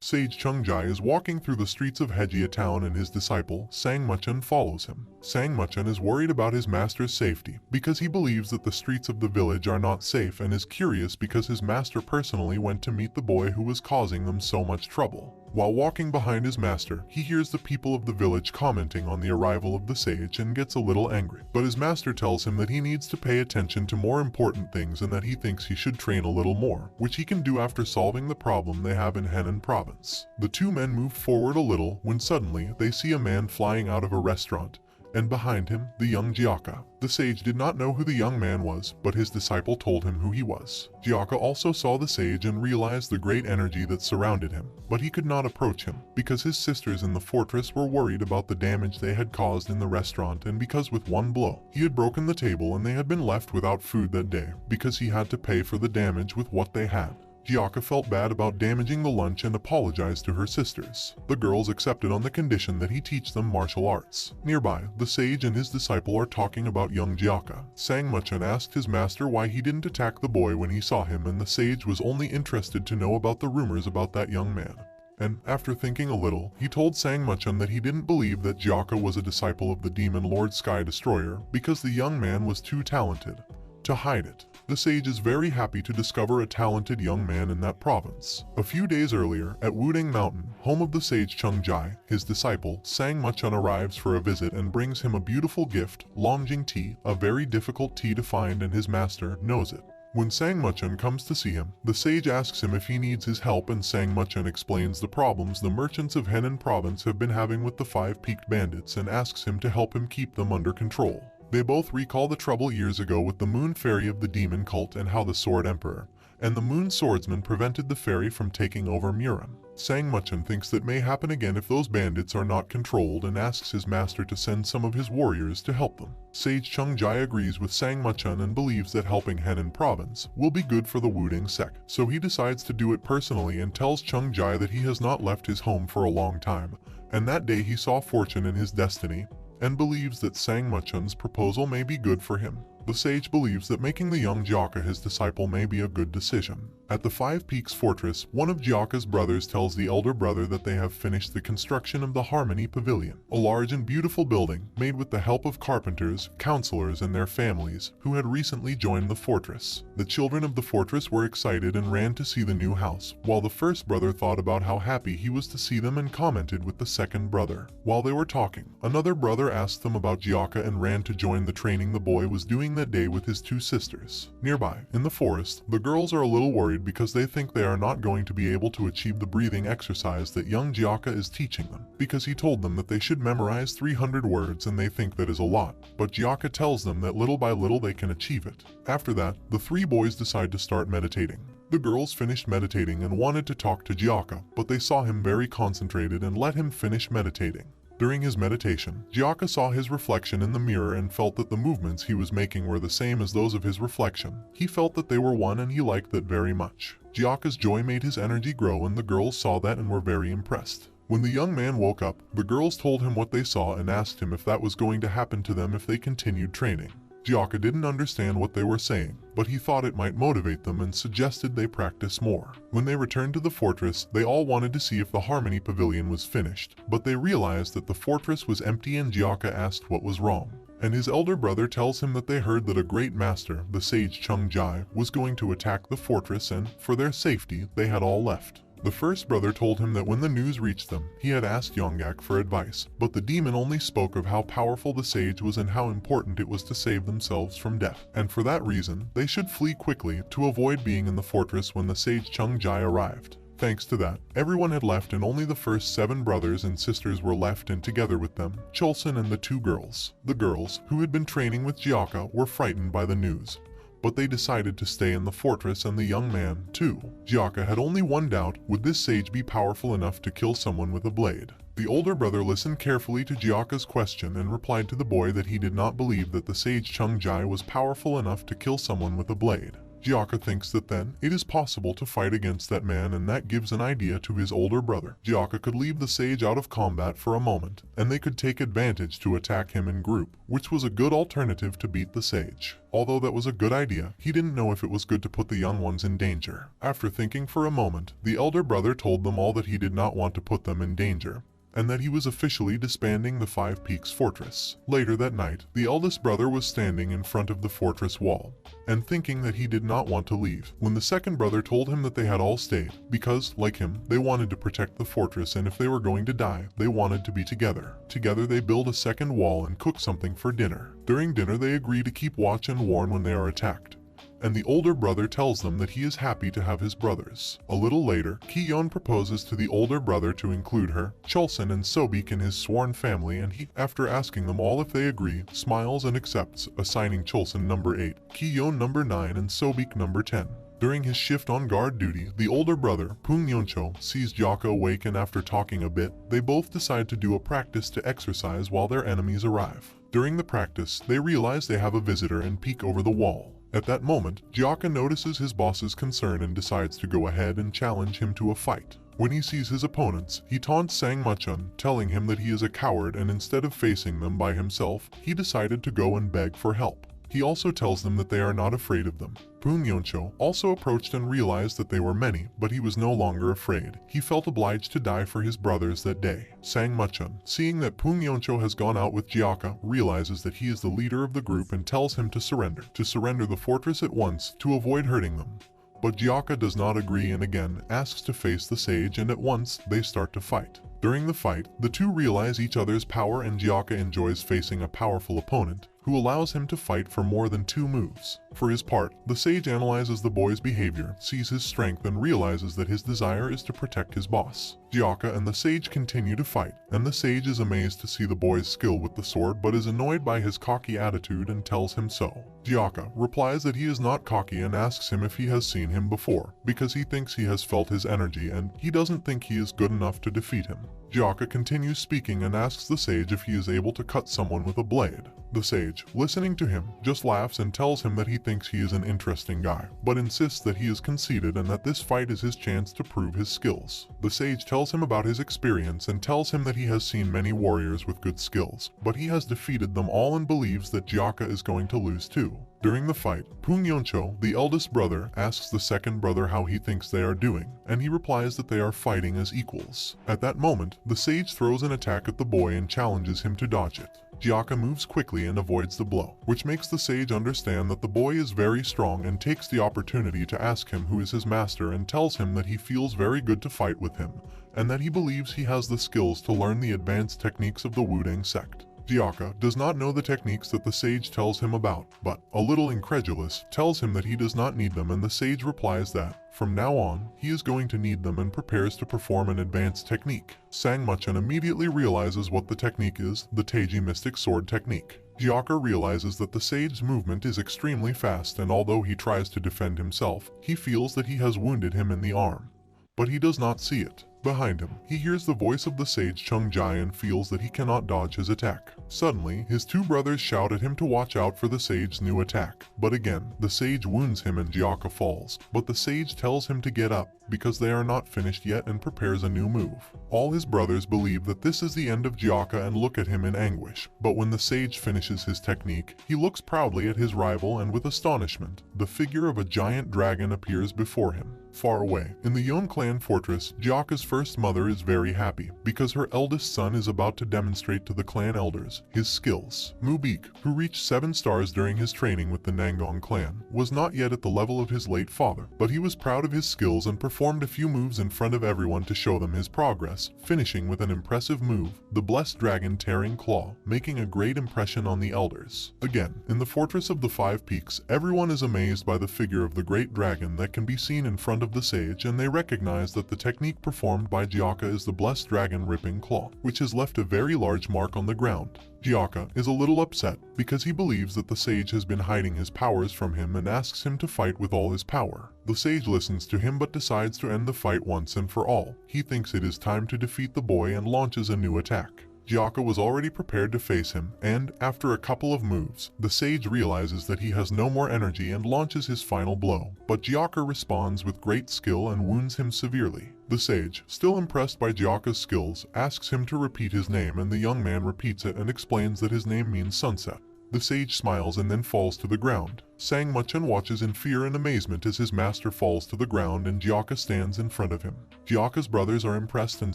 Sage Chung Jai is walking through the streets of Hejia town and his disciple, Sang Mucheon, follows him. Sang Mucheon is worried about his master's safety because he believes that the streets of the village are not safe, and is curious because his master personally went to meet the boy who was causing them so much trouble. While walking behind his master, he hears the people of the village commenting on the arrival of the sage and gets a little angry. But his master tells him that he needs to pay attention to more important things and that he thinks he should train a little more, which he can do after solving the problem they have in Henan Province. The 2 men move forward a little when suddenly they see a man flying out of a restaurant, and behind him, the young Jiaka. The sage did not know who the young man was, but his disciple told him who he was. Jiaka also saw the sage and realized the great energy that surrounded him, but he could not approach him, because his sisters in the fortress were worried about the damage they had caused in the restaurant, and because with one blow, he had broken the table and they had been left without food that day, because he had to pay for the damage with what they had. Jiaka felt bad about damaging the lunch and apologized to her sisters. The girls accepted on the condition that he teach them martial arts. Nearby, the sage and his disciple are talking about young Jiaka. Sang Mucheon asked his master why he didn't attack the boy when he saw him, and the sage was only interested to know about the rumors about that young man. And, after thinking a little, he told Sang Mucheon that he didn't believe that Jiaka was a disciple of the Demon Lord Sky Destroyer because the young man was too talented to hide it. The sage is very happy to discover a talented young man in that province. A few days earlier, at Wuding Mountain, home of the sage Chung Jai, his disciple, Sang Mucheon arrives for a visit and brings him a beautiful gift, Longjing tea, a very difficult tea to find, and his master knows it. When Sang Mucheon comes to see him, the sage asks him if he needs his help, and Sang Mucheon explains the problems the merchants of Henan Province have been having with the Five-Peaked Bandits and asks him to help him keep them under control. They both recall the trouble years ago with the Moon Fairy of the Demon Cult and how the Sword Emperor and the Moon Swordsman prevented the fairy from taking over Muran. Sang Mucheon thinks that may happen again if those bandits are not controlled and asks his master to send some of his warriors to help them. Sage Chung Jai agrees with Sang Mucheon and believes that helping Henan Province will be good for the Wuding sect, so he decides to do it personally and tells Chung Jai that he has not left his home for a long time, and that day he saw fortune in his destiny, and believes that Sang Mucheon's proposal may be good for him. The sage believes that making the young Gyaka his disciple may be a good decision. At the Five Peaks Fortress, one of Gyaka's brothers tells the elder brother that they have finished the construction of the Harmony Pavilion, a large and beautiful building made with the help of carpenters, counselors, and their families who had recently joined the fortress. The children of the fortress were excited and ran to see the new house, while the first brother thought about how happy he was to see them and commented with the second brother. While they were talking, another brother asked them about Gyaka and ran to join the training the boy was doing that day with his two sisters. Nearby, in the forest, the girls are a little worried because they think they are not going to be able to achieve the breathing exercise that young Gyaka is teaching them, because he told them that they should memorize 300 words and they think that is a lot, but Gyaka tells them that little by little they can achieve it. After that, the three boys decide to start meditating. The girls finished meditating and wanted to talk to Gyaka, but they saw him very concentrated and let him finish meditating. During his meditation, Gyaka saw his reflection in the mirror and felt that the movements he was making were the same as those of his reflection. He felt that they were one and he liked that very much. Gyaka's joy made his energy grow and the girls saw that and were very impressed. When the young man woke up, the girls told him what they saw and asked him if that was going to happen to them if they continued training. Gyaka didn't understand what they were saying, but he thought it might motivate them and suggested they practice more. When they returned to the fortress, they all wanted to see if the Harmony Pavilion was finished, but they realized that the fortress was empty and Gyaka asked what was wrong. And his elder brother tells him that they heard that a great master, the sage Chung Jai, was going to attack the fortress and, for their safety, they had all left. The first brother told him that when the news reached them, he had asked Yonggak for advice, but the demon only spoke of how powerful the sage was and how important it was to save themselves from death, and for that reason, they should flee quickly to avoid being in the fortress when the sage Chung Jai arrived. Thanks to that, everyone had left and only the first 7 brothers and sisters were left, and together with them, Cholson and the 2 girls. The girls, who had been training with Gyaka, were frightened by the news, but they decided to stay in the fortress and the young man, too. Gyaka had only one doubt: would this sage be powerful enough to kill someone with a blade? The older brother listened carefully to Gyaka's question and replied to the boy that he did not believe that the sage Chung Jai was powerful enough to kill someone with a blade. Gyaka thinks that then, it is possible to fight against that man, and that gives an idea to his older brother. Gyaka could leave the sage out of combat for a moment, and they could take advantage to attack him in group, which was a good alternative to beat the sage. Although that was a good idea, he didn't know if it was good to put the young ones in danger. After thinking for a moment, the elder brother told them all that he did not want to put them in danger, and that he was officially disbanding the Five Peaks Fortress. Later that night, the eldest brother was standing in front of the fortress wall, and thinking that he did not want to leave, when the second brother told him that they had all stayed, because, like him, they wanted to protect the fortress, and if they were going to die, they wanted to be together. Together they build a second wall and cook something for dinner. During dinner they agree to keep watch and warn when they are attacked, and the older brother tells them that he is happy to have his brothers. A little later, Kiyon proposes to the older brother to include her, Cholson, and Sobik in his sworn family, and he, after asking them all if they agree, smiles and accepts, assigning Cholson number 8, Kiyon number 9, and Sobik number 10. During his shift on guard duty, the older brother, Pung Yoncho, sees Gyaka awake, and after talking a bit, they both decide to do a practice to exercise while their enemies arrive. During the practice, they realize they have a visitor and peek over the wall. At that moment, Gyaka notices his boss's concern and decides to go ahead and challenge him to a fight. When he sees his opponents, he taunts Sang Muchun, telling him that he is a coward, and instead of facing them by himself, he decided to go and beg for help. He also tells them that they are not afraid of them. Pung Yoncho also approached and realized that they were many, but he was no longer afraid. He felt obliged to die for his brothers that day. Sang Muchun, seeing that Pung Yoncho has gone out with Gyaka, realizes that he is the leader of the group and tells him to surrender the fortress at once to avoid hurting them. But Gyaka does not agree and again asks to face the sage, and at once they start to fight. During the fight, the two realize each other's power, and Gyaka enjoys facing a powerful opponent who allows him to fight for more than 2 moves. For his part, the sage analyzes the boy's behavior, sees his strength, and realizes that his desire is to protect his boss. Gyaka and the sage continue to fight, and the sage is amazed to see the boy's skill with the sword but is annoyed by his cocky attitude and tells him so. Gyaka replies that he is not cocky and asks him if he has seen him before, because he thinks he has felt his energy and he doesn't think he is good enough to defeat him. Gyaka continues speaking and asks the sage if he is able to cut someone with a blade. The sage, listening to him, just laughs and tells him that he thinks he is an interesting guy, but insists that he is conceited and that this fight is his chance to prove his skills. The sage tells him about his experience and tells him that he has seen many warriors with good skills, but he has defeated them all and believes that Gyaka is going to lose too. During the fight, Pung Yoncho, the eldest brother, asks the second brother how he thinks they are doing, and he replies that they are fighting as equals. At that moment, the sage throws an attack at the boy and challenges him to dodge it. Gyaka moves quickly and avoids the blow, which makes the sage understand that the boy is very strong and takes the opportunity to ask him who is his master and tells him that he feels very good to fight with him, and that he believes he has the skills to learn the advanced techniques of the Wudang sect. Gyaka does not know the techniques that the sage tells him about, but, a little incredulous, tells him that he does not need them, and the sage replies that, from now on, he is going to need them and prepares to perform an advanced technique. Sang Muchen immediately realizes what the technique is, the Taiji Mystic Sword technique. Gyaka realizes that the sage's movement is extremely fast, and although he tries to defend himself, he feels that he has wounded him in the arm. But he does not see it. Behind him, he hears the voice of the sage Chung Jai and feels that he cannot dodge his attack. Suddenly, his two brothers shout at him to watch out for the sage's new attack. But again, the sage wounds him and Gyaka falls. But the sage tells him to get up, because they are not finished yet, and prepares a new move. All his brothers believe that this is the end of Gyaka and look at him in anguish. But when the sage finishes his technique, he looks proudly at his rival and with astonishment, the figure of a giant dragon appears before him. Far away, in the Yon clan fortress, Gyaka's first mother is very happy because her eldest son is about to demonstrate to the clan elders his skills. Mubik, who reached 7 stars during his training with the Nangong clan, was not yet at the level of his late father, but he was proud of his skills and performed a few moves in front of everyone to show them his progress, finishing with an impressive move, the Blessed Dragon Tearing Claw, making a great impression on the elders. Again, in the Fortress of the Five Peaks, everyone is amazed by the figure of the great dragon that can be seen in front of the sage, and they recognize that the technique performed by Gyaka is the Blessed Dragon Ripping Claw, which has left a very large mark on the ground. Gyaka is a little upset because he believes that the sage has been hiding his powers from him and asks him to fight with all his power. The sage listens to him but decides to end the fight once and for all. He thinks it is time to defeat the boy and launches a new attack. Gyaka was already prepared to face him, and, after a couple of moves, the sage realizes that he has no more energy and launches his final blow. But Gyaka responds with great skill and wounds him severely. The sage, still impressed by Gyaka's skills, asks him to repeat his name, and the young man repeats it and explains that his name means sunset. The sage smiles and then falls to the ground. Sang Muchen watches in fear and amazement as his master falls to the ground and Gyaka stands in front of him. Gyaka's brothers are impressed and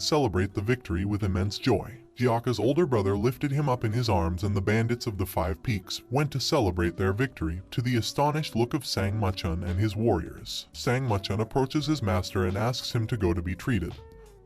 celebrate the victory with immense joy. Gyaka's older brother lifted him up in his arms, and the bandits of the Five Peaks went to celebrate their victory, to the astonished look of Sang Muchen and his warriors. Sang Muchen approaches his master and asks him to go to be treated,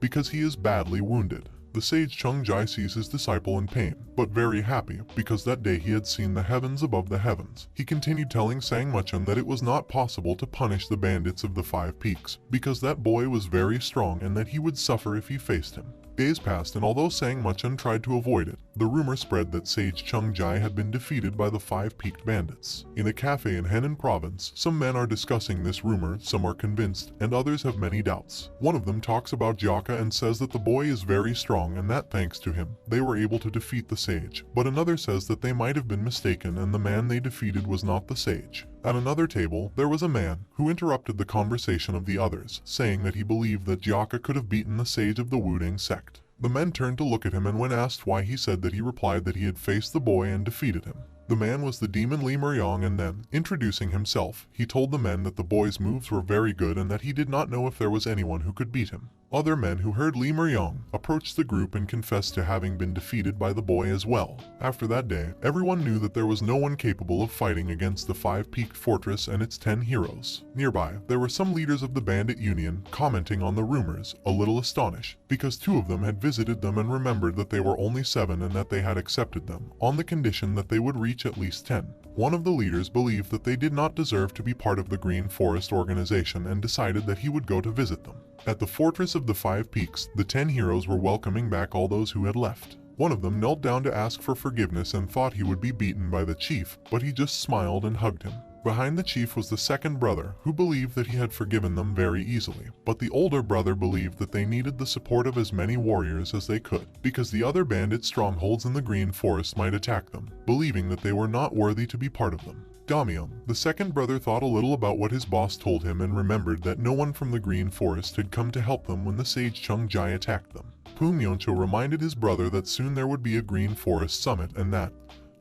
because he is badly wounded. The sage Chung Jai sees his disciple in pain, but very happy, because that day he had seen the heavens above the heavens. He continued telling Sang Muchen that it was not possible to punish the bandits of the Five Peaks, because that boy was very strong and that he would suffer if he faced him. Days passed, and although Sang Muchen tried to avoid it, the rumor spread that Sage Chung Jai had been defeated by the Five-Peaked Bandits. In a cafe in Henan Province, some men are discussing this rumor, some are convinced, and others have many doubts. One of them talks about Gyaka and says that the boy is very strong and that thanks to him, they were able to defeat the sage. But another says that they might have been mistaken and the man they defeated was not the sage. At another table, there was a man who interrupted the conversation of the others, saying that he believed that Gyaka could have beaten the sage of the Wudang sect. The men turned to look at him, and when asked why he said that, he replied that he had faced the boy and defeated him. The man was the demon Li Meryong, and then, introducing himself, he told the men that the boy's moves were very good and that he did not know if there was anyone who could beat him. Other men who heard Li Meryong approached the group and confessed to having been defeated by the boy as well. After that day, everyone knew that there was no one capable of fighting against the Five-Peaked Fortress and its 10 heroes. Nearby, there were some leaders of the Bandit Union commenting on the rumors, a little astonished, because 2 of them had visited them and remembered that they were only 7 and that they had accepted them, on the condition that they would reach at least 10. One of the leaders believed that they did not deserve to be part of the Green Forest organization and decided that he would go to visit them. At the Fortress of the Five Peaks, the 10 heroes were welcoming back all those who had left. One of them knelt down to ask for forgiveness and thought he would be beaten by the chief, but he just smiled and hugged him. Behind the chief was the second brother, who believed that he had forgiven them very easily, but the older brother believed that they needed the support of as many warriors as they could, because the other bandit strongholds in the Green Forest might attack them, believing that they were not worthy to be part of them. Damian, the second brother, thought a little about what his boss told him and remembered that no one from the Green Forest had come to help them when the sage Chung Jai attacked them. Pum Yoncho reminded his brother that soon there would be a Green Forest summit and that,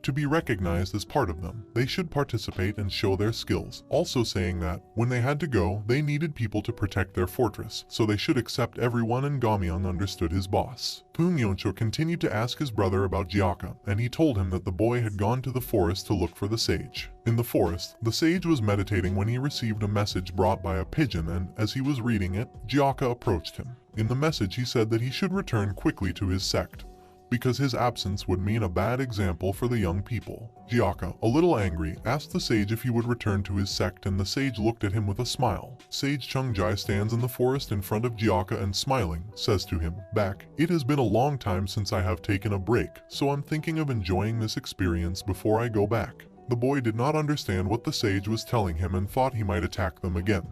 to be recognized as part of them. They should participate and show their skills, also saying that, when they had to go, they needed people to protect their fortress, so they should accept everyone, and Gamyeong understood his boss. Poong Yeoncho continued to ask his brother about Jiaka, and he told him that the boy had gone to the forest to look for the sage. In the forest, the sage was meditating when he received a message brought by a pigeon, and as he was reading it, Jiaka approached him. In the message he said that he should return quickly to his sect, because his absence would mean a bad example for the young people. Jiaka, a little angry, asked the sage if he would return to his sect, and the sage looked at him with a smile. Sage Chungjai stands in the forest in front of Jiaka and, smiling, says to him, "Back, it has been a long time since I have taken a break, so I'm thinking of enjoying this experience before I go back." The boy did not understand what the sage was telling him and thought he might attack them again.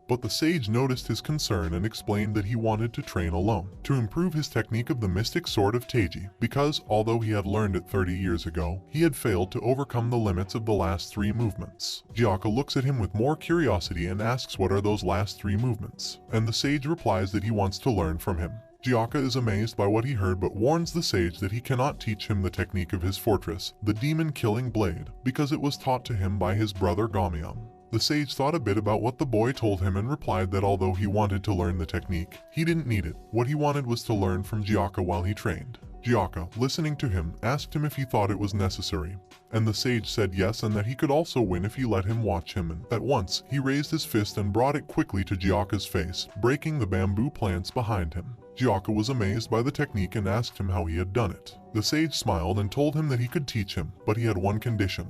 But the sage noticed his concern and explained that he wanted to train alone, to improve his technique of the mystic sword of Taiji, because, although he had learned it 30 years ago, he had failed to overcome the limits of the last 3 movements. Jiaka looks at him with more curiosity and asks what are those last 3 movements, and the sage replies that he wants to learn from him. Jiaka is amazed by what he heard but warns the sage that he cannot teach him the technique of his fortress, the demon-killing blade, because it was taught to him by his brother Gamyeong. The sage thought a bit about what the boy told him and replied that although he wanted to learn the technique, he didn't need it. What he wanted was to learn from Jiaka while he trained. Jiaka, listening to him, asked him if he thought it was necessary, and the sage said yes, and that he could also win if he let him watch him, and at once he raised his fist and brought it quickly to Jiaka's face, breaking the bamboo plants behind him. Jiaka was amazed by the technique and asked him how he had done it. The sage smiled and told him that he could teach him, but he had one condition.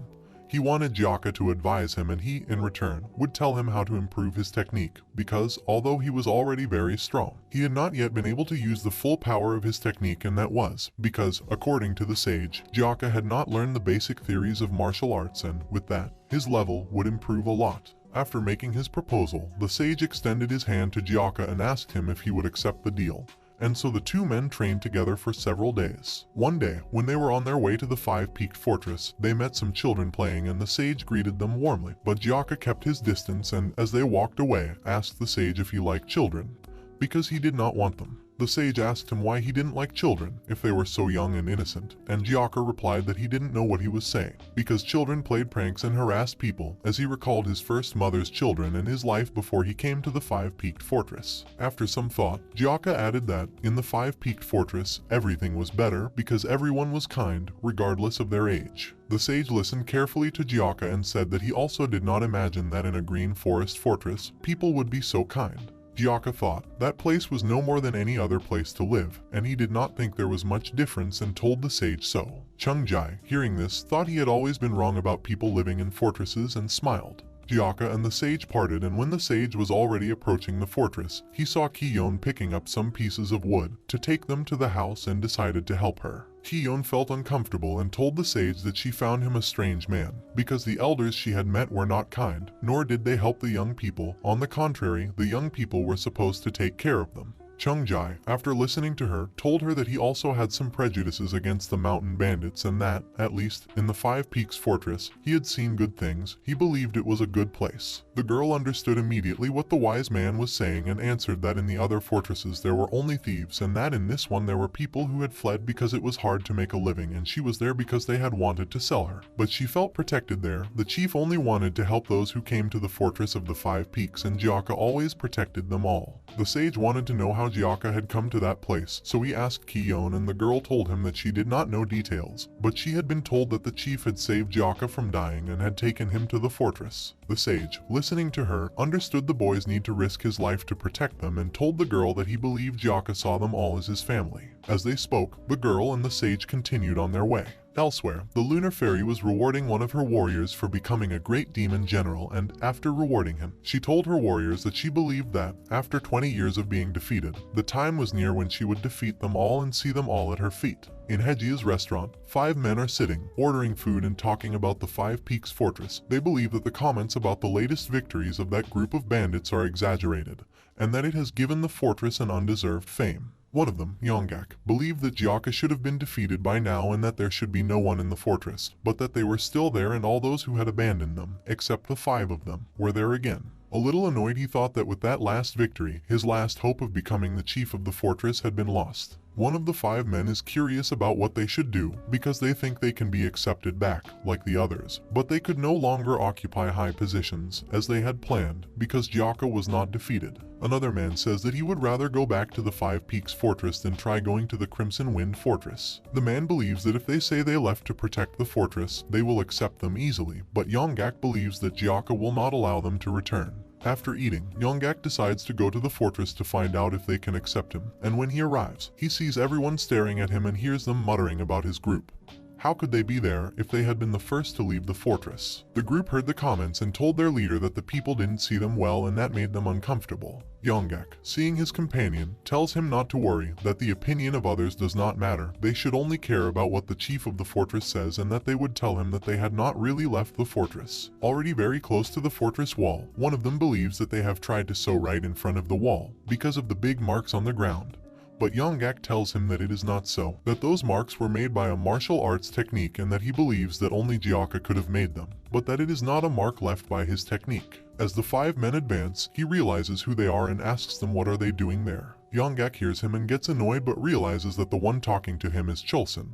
He wanted Jiaka to advise him, and he, in return, would tell him how to improve his technique, because, although he was already very strong, he had not yet been able to use the full power of his technique, and that was because, according to the sage, Jiaka had not learned the basic theories of martial arts, and, with that, his level would improve a lot. After making his proposal, the sage extended his hand to Jiaka and asked him if he would accept the deal. And so the 2 men trained together for several days. One day, when they were on their way to the 5-peaked fortress, they met some children playing, and the sage greeted them warmly. But Jiaka kept his distance and, as they walked away, asked the sage if he liked children, because he did not want them. The sage asked him why he didn't like children, if they were so young and innocent, and Jiaka replied that he didn't know what he was saying, because children played pranks and harassed people, as he recalled his first mother's children and his life before he came to the 5-peaked fortress. After some thought, Jiaka added that, in the 5-peaked fortress, everything was better because everyone was kind, regardless of their age. The sage listened carefully to Jiaka and said that he also did not imagine that in a green forest fortress, people would be so kind. Jiaka thought that place was no more than any other place to live, and he did not think there was much difference and told the sage so. Chungjai, hearing this, thought he had always been wrong about people living in fortresses and smiled. Jiaka and the sage parted, and when the sage was already approaching the fortress, he saw Ki-yeon picking up some pieces of wood to take them to the house and decided to help her. Ki-yeon felt uncomfortable and told the sage that she found him a strange man, because the elders she had met were not kind, nor did they help the young people. On the contrary, the young people were supposed to take care of them. Chungjai, after listening to her, told her that he also had some prejudices against the mountain bandits, and that, at least, in the 5 Peaks fortress, he had seen good things. He believed it was a good place. The girl understood immediately what the wise man was saying and answered that in the other fortresses there were only thieves, and that in this one there were people who had fled because it was hard to make a living, and she was there because they had wanted to sell her. But she felt protected there. The chief only wanted to help those who came to the fortress of the 5 Peaks, and Jiaka always protected them all. The sage wanted to know how Jiaka had come to that place, so he asked Ki-yeon, and the girl told him that she did not know details, but she had been told that the chief had saved Jiaka from dying and had taken him to the fortress. The sage, listening to her, understood the boy's need to risk his life to protect them and told the girl that he believed Jiaka saw them all as his family. As they spoke, the girl and the sage continued on their way. Elsewhere, the Lunar Fairy was rewarding one of her warriors for becoming a great demon general, and after rewarding him, she told her warriors that she believed that, after 20 years of being defeated, the time was near when she would defeat them all and see them all at her feet. In Hejia's restaurant, 5 men are sitting, ordering food and talking about the 5 Peaks fortress. They believe that the comments about the latest victories of that group of bandits are exaggerated, and that it has given the fortress an undeserved fame. One of them, Yonggak, believed that Jiaka should have been defeated by now and that there should be no one in the fortress, but that they were still there and all those who had abandoned them, except the 5 of them, were there again. A little annoyed, he thought that with that last victory, his last hope of becoming the chief of the fortress had been lost. One of the 5 men is curious about what they should do because they think they can be accepted back, like the others, but they could no longer occupy high positions as they had planned because Gyaka was not defeated. Another man says that he would rather go back to the 5 Peaks Fortress than try going to the Crimson Wind Fortress. The man believes that if they say they left to protect the fortress, they will accept them easily, but Yonggak believes that Gyaka will not allow them to return. After eating, Yonggak decides to go to the fortress to find out if they can accept him, and when he arrives, he sees everyone staring at him and hears them muttering about his group. How could they be there if they had been the first to leave the fortress? The group heard the comments and told their leader that the people didn't see them well and that made them uncomfortable. Yonggak, seeing his companion, tells him not to worry, that the opinion of others does not matter, they should only care about what the chief of the fortress says and that they would tell him that they had not really left the fortress. Already very close to the fortress wall, one of them believes that they have tried to sow right in front of the wall, because of the big marks on the ground. But Yonggak tells him that it is not so, that those marks were made by a martial arts technique and that he believes that only Gyaka could have made them, but that it is not a mark left by his technique. As the 5 men advance, he realizes who they are and asks them what are they doing there. Yonggak hears him and gets annoyed but realizes that the one talking to him is Chulson,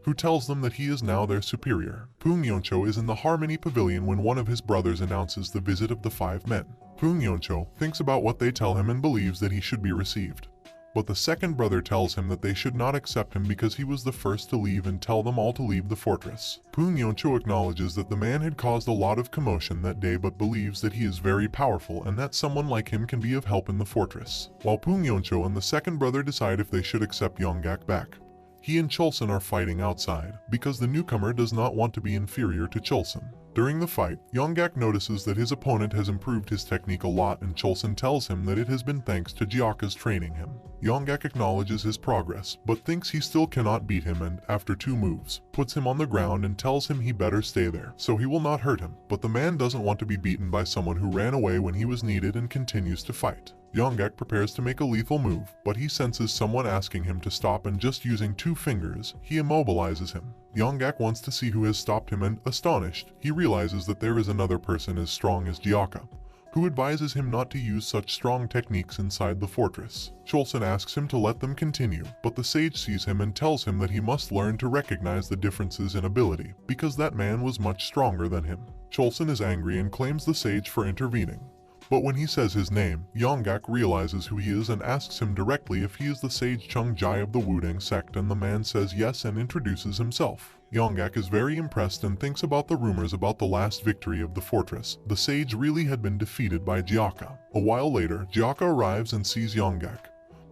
who tells them that he is now their superior. Pung Yoncho is in the Harmony Pavilion when one of his brothers announces the visit of the 5 men. Pung Yoncho thinks about what they tell him and believes that he should be received. But the second brother tells him that they should not accept him because he was the first to leave and tell them all to leave the fortress. Pung Yoncho acknowledges that the man had caused a lot of commotion that day but believes that he is very powerful and that someone like him can be of help in the fortress. While Pung Yoncho and the second brother decide if they should accept Yonggak back. He and Chulson are fighting outside, because the newcomer does not want to be inferior to Chulson. During the fight, Yonggak notices that his opponent has improved his technique a lot and Chulson tells him that it has been thanks to Gyaka's training him. Yonggak acknowledges his progress, but thinks he still cannot beat him and, after 2 moves, puts him on the ground and tells him he better stay there, so he will not hurt him. But the man doesn't want to be beaten by someone who ran away when he was needed and continues to fight. Yonggak prepares to make a lethal move, but he senses someone asking him to stop and just using 2 fingers, he immobilizes him. Yonggak wants to see who has stopped him and, astonished, he realizes that there is another person as strong as Gyaka, who advises him not to use such strong techniques inside the fortress. Chulson asks him to let them continue, but the sage sees him and tells him that he must learn to recognize the differences in ability, because that man was much stronger than him. Chulson is angry and claims the sage for intervening. But when he says his name, Yonggak realizes who he is and asks him directly if he is the sage Chung Jai of the Wudang sect, and the man says yes and introduces himself. Yonggak is very impressed and thinks about the rumors about the last victory of the fortress. The sage really had been defeated by Gyaka. A while later, Gyaka arrives and sees Yonggak.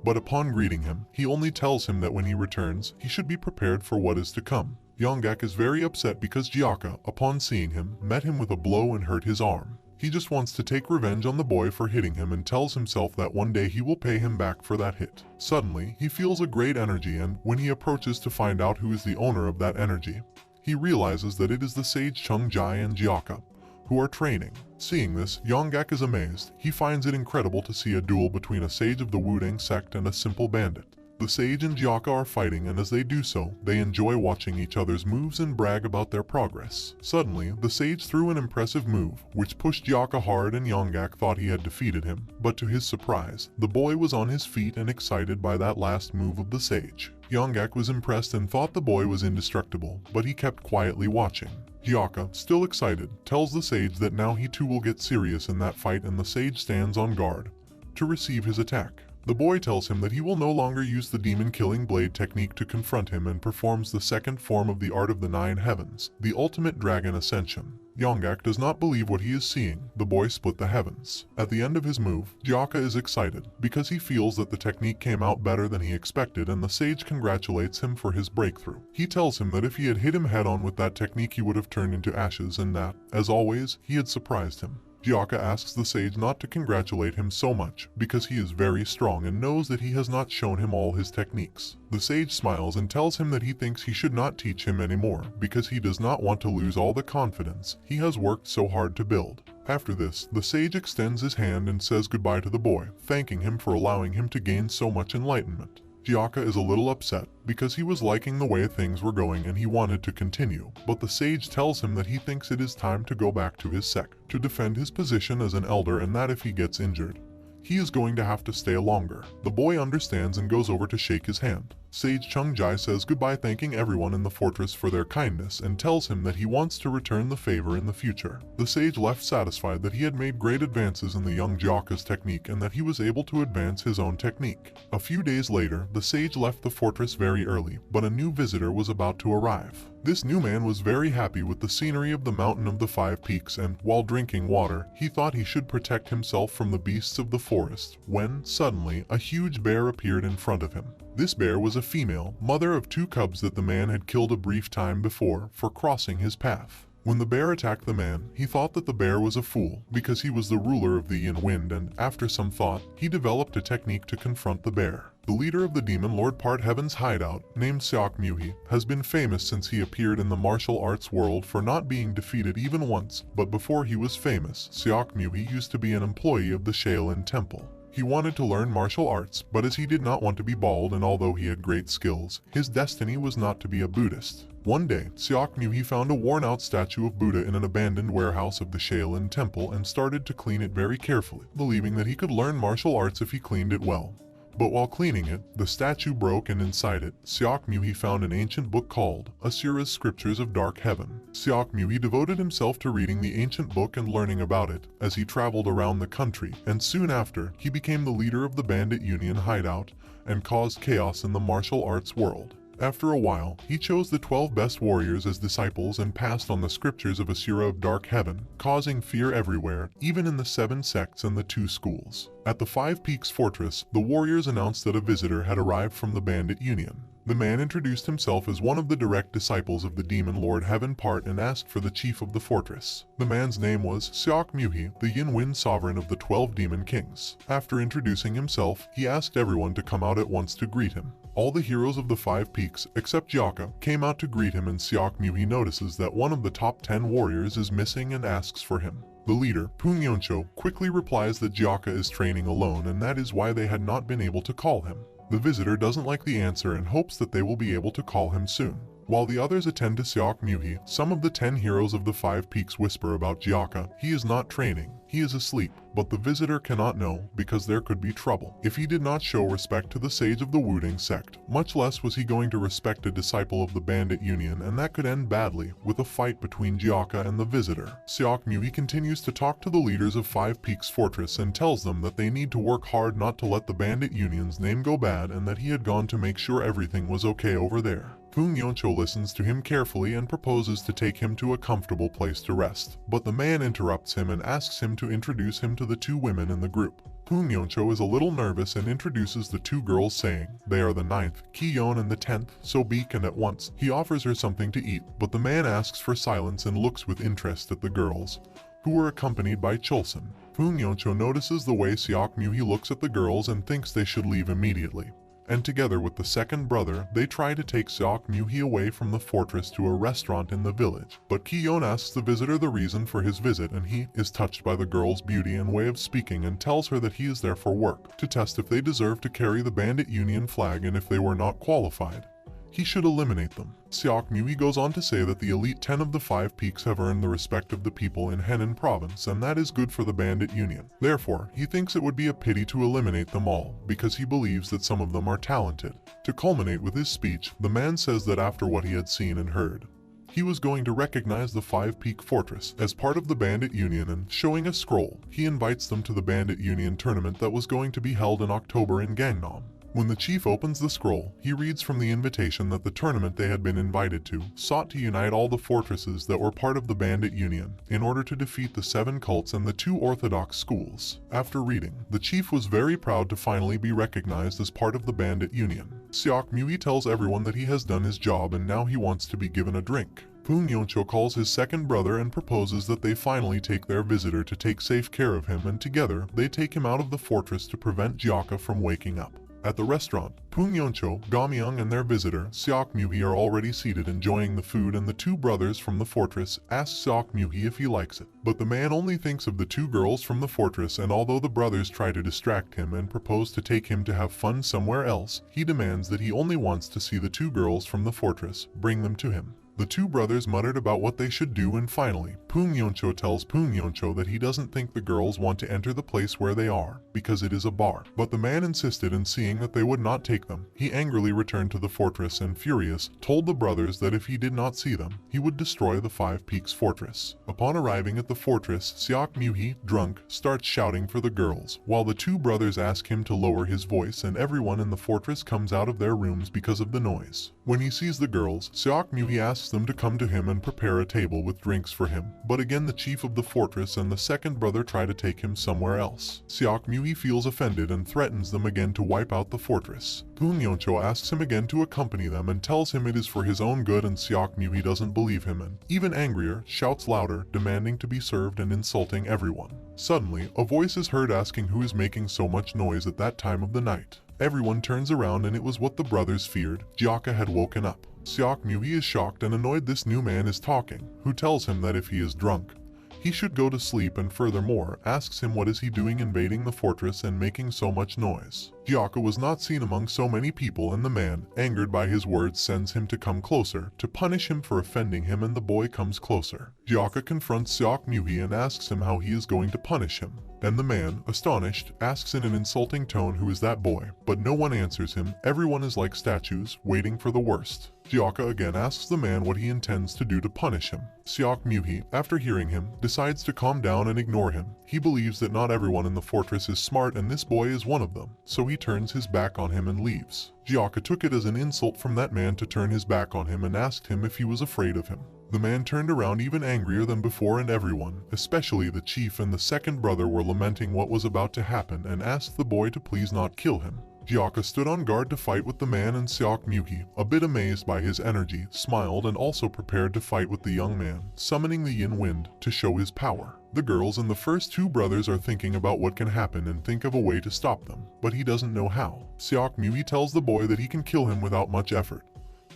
But upon greeting him, he only tells him that when he returns, he should be prepared for what is to come. Yonggak is very upset because Gyaka, upon seeing him, met him with a blow and hurt his arm. He just wants to take revenge on the boy for hitting him and tells himself that one day he will pay him back for that hit. Suddenly, he feels a great energy and, when he approaches to find out who is the owner of that energy, he realizes that it is the sage Chung Jai and Gyaka, who are training. Seeing this, Yonggak is amazed. He finds it incredible to see a duel between a sage of the Wudang sect and a simple bandit. The sage and Gyaka are fighting, and as they do so, they enjoy watching each other's moves and brag about their progress. Suddenly, the sage threw an impressive move, which pushed Gyaka hard and Yonggak thought he had defeated him. But to his surprise, the boy was on his feet and excited by that last move of the sage. Yonggak was impressed and thought the boy was indestructible, but he kept quietly watching. Gyaka, still excited, tells the sage that now he too will get serious in that fight, and the sage stands on guard to receive his attack. The boy tells him that he will no longer use the demon-killing blade technique to confront him and performs the second form of the Art of the 9 Heavens, the ultimate dragon ascension. Yonggak does not believe what he is seeing. The boy split the heavens. At the end of his move, Gyaka is excited because he feels that the technique came out better than he expected, and the sage congratulates him for his breakthrough. He tells him that if he had hit him head-on with that technique he would have turned into ashes and that, as always, he had surprised him. Gyaka asks the sage not to congratulate him so much because he is very strong and knows that he has not shown him all his techniques. The sage smiles and tells him that he thinks he should not teach him anymore because he does not want to lose all the confidence he has worked so hard to build. After this, the sage extends his hand and says goodbye to the boy, thanking him for allowing him to gain so much enlightenment. Gyaka is a little upset because he was liking the way things were going and he wanted to continue, but the sage tells him that he thinks it is time to go back to his sect to defend his position as an elder, and that if he gets injured, he is going to have to stay longer. The boy understands and goes over to shake his hand. Sage Chungjai says goodbye, thanking everyone in the fortress for their kindness and tells him that he wants to return the favor in the future. The sage left satisfied that he had made great advances in the young Jaka's technique and that he was able to advance his own technique. A few days later, the sage left the fortress very early, but a new visitor was about to arrive. This new man was very happy with the scenery of the Mountain of the Five Peaks and, while drinking water, he thought he should protect himself from the beasts of the forest, when, suddenly, a huge bear appeared in front of him. This bear was a female, mother of 2 cubs that the man had killed a brief time before for crossing his path. When the bear attacked the man, he thought that the bear was a fool because he was the ruler of the Yin Wind, and after some thought, he developed a technique to confront the bear. The leader of the Demon Lord Part Heaven's hideout, named Seok Muhi, has been famous since he appeared in the martial arts world for not being defeated even once, but before he was famous, Seok Muhi used to be an employee of the Shaolin Temple. He wanted to learn martial arts, but as he did not want to be bald and although he had great skills, his destiny was not to be a Buddhist. One day, Seok Muhi found a worn-out statue of Buddha in an abandoned warehouse of the Shaolin Temple and started to clean it very carefully, believing that he could learn martial arts if he cleaned it well. But while cleaning it, the statue broke and inside it, Seok Muhi found an ancient book called Asura's Scriptures of Dark Heaven. Seok Muhi devoted himself to reading the ancient book and learning about it as he traveled around the country, and soon after, he became the leader of the Bandit Union hideout and caused chaos in the martial arts world. After a while, he chose the 12 best warriors as disciples and passed on the scriptures of Asura of Dark Heaven, causing fear everywhere, even in the 7 sects and the 2 schools. At the Five Peaks Fortress, the warriors announced that a visitor had arrived from the Bandit Union. The man introduced himself as one of the direct disciples of the Demon Lord Heaven Part and asked for the chief of the fortress. The man's name was Seok Muhi, the Yin Wind sovereign of the 12 demon kings. After introducing himself, he asked everyone to come out at once to greet him. All the heroes of the Five Peaks, except Jaka, came out to greet him, and Seok Muhi notices that one of the top 10 warriors is missing and asks for him. The leader, Pung Yoncho, quickly replies that Jaka is training alone and that is why they had not been able to call him. The visitor doesn't like the answer and hopes that they will be able to call him soon. While the others attend to Seok Muhi, some of the 10 heroes of the Five Peaks whisper about Jaka. He is not training, he is asleep, but the visitor cannot know because there could be trouble if he did not show respect to the sage of the Wuding sect. Much less was he going to respect a disciple of the Bandit Union, and that could end badly with a fight between Jaka and the visitor. Seok Muhi continues to talk to the leaders of Five Peaks Fortress and tells them that they need to work hard not to let the Bandit Union's name go bad and that he had gone to make sure everything was okay over there. Pung Yoncho listens to him carefully and proposes to take him to a comfortable place to rest, but the man interrupts him and asks him to introduce him to the 2 women in the group. Pung Yoncho is a little nervous and introduces the 2 girls, saying they are the 9th, Ki-yon, and the 10th, Sobik, and at once he offers her something to eat, but the man asks for silence and looks with interest at the girls, who were accompanied by Cholson. Pung Yoncho notices the way Seok Muhi looks at the girls and thinks they should leave immediately. And together with the second brother, they try to take Seok Muhi away from the fortress to a restaurant in the village. But Ki-yon asks the visitor the reason for his visit, and he is touched by the girl's beauty and way of speaking and tells her that he is there for work, to test if they deserve to carry the Bandit Union flag, and if they were not qualified, he should eliminate them. Seok Muhi goes on to say that the elite 10 of the Five Peaks have earned the respect of the people in Henan province, and that is good for the Bandit Union. Therefore, he thinks it would be a pity to eliminate them all, because he believes that some of them are talented. To culminate with his speech, the man says that after what he had seen and heard, he was going to recognize the Five Peak Fortress as part of the Bandit Union, and showing a scroll, he invites them to the Bandit Union tournament that was going to be held in October in Gangnam. When the chief opens the scroll, he reads from the invitation that the tournament they had been invited to sought to unite all the fortresses that were part of the Bandit Union in order to defeat the 7 cults and the 2 orthodox schools. After reading, the chief was very proud to finally be recognized as part of the Bandit Union. Seok Muhi tells everyone that he has done his job and now he wants to be given a drink. Pung Yoncho calls his second brother and proposes that they finally take their visitor to take safe care of him, and together they take him out of the fortress to prevent Jaka from waking up. At the restaurant, Pung Yoncho, Gamyang, and their visitor, Seok Muhi, are already seated enjoying the food, and the 2 brothers from the fortress ask Seok Muhi if he likes it. But the man only thinks of the 2 girls from the fortress, and although the brothers try to distract him and propose to take him to have fun somewhere else, he demands that he only wants to see the 2 girls from the fortress, bring them to him. The two brothers muttered about what they should do, and finally, Poong Yoncho tells Poong Yoncho that he doesn't think the girls want to enter the place where they are, because it is a bar. But the man insisted, and seeing that they would not take them, he angrily returned to the fortress and, furious, told the brothers that if he did not see them, he would destroy the Five Peaks fortress. Upon arriving at the fortress, Seok Mu-hee, drunk, starts shouting for the girls, while the two brothers ask him to lower his voice, and everyone in the fortress comes out of their rooms because of the noise. When he sees the girls, Seok Mu-hee asks them to come to him and prepare a table with drinks for him, but again the chief of the fortress and the second brother try to take him somewhere else. Seok Mu-hee feels offended and threatens them again to wipe out the fortress. Poong Yoncho asks him again to accompany them and tells him it is for his own good, and Seok Mu-hee doesn't believe him and, even angrier, shouts louder, demanding to be served and insulting everyone. Suddenly, a voice is heard asking who is making so much noise at that time of the night. Everyone turns around, and it was what the brothers feared. Jiaka had woken up. Seok Mu-hee is shocked and annoyed this new man is talking, who tells him that if he is drunk, he should go to sleep, and furthermore asks him what is he doing invading the fortress and making so much noise. Jiaka was not seen among so many people, and the man, angered by his words, sends him to come closer to punish him for offending him, and the boy comes closer. Jiaka confronts Seok Mu-hee and asks him how he is going to punish him. And the man, astonished, asks in an insulting tone who is that boy, but no one answers him. Everyone is like statues, waiting for the worst. Jiaka again asks the man what he intends to do to punish him. Seok Mu-hee, after hearing him, decides to calm down and ignore him. He believes that not everyone in the fortress is smart, and this boy is one of them, so he turns his back on him and leaves. Jiaka took it as an insult from that man to turn his back on him and asked him if he was afraid of him. The man turned around even angrier than before, and everyone, especially the chief and the second brother, were lamenting what was about to happen and asked the boy to please not kill him. Jiaka stood on guard to fight with the man, and Seok Mu-hee, a bit amazed by his energy, smiled and also prepared to fight with the young man, summoning the Yin Wind to show his power. The girls and the first two brothers are thinking about what can happen and think of a way to stop them, but he doesn't know how. Seok Mu-hee tells the boy that he can kill him without much effort,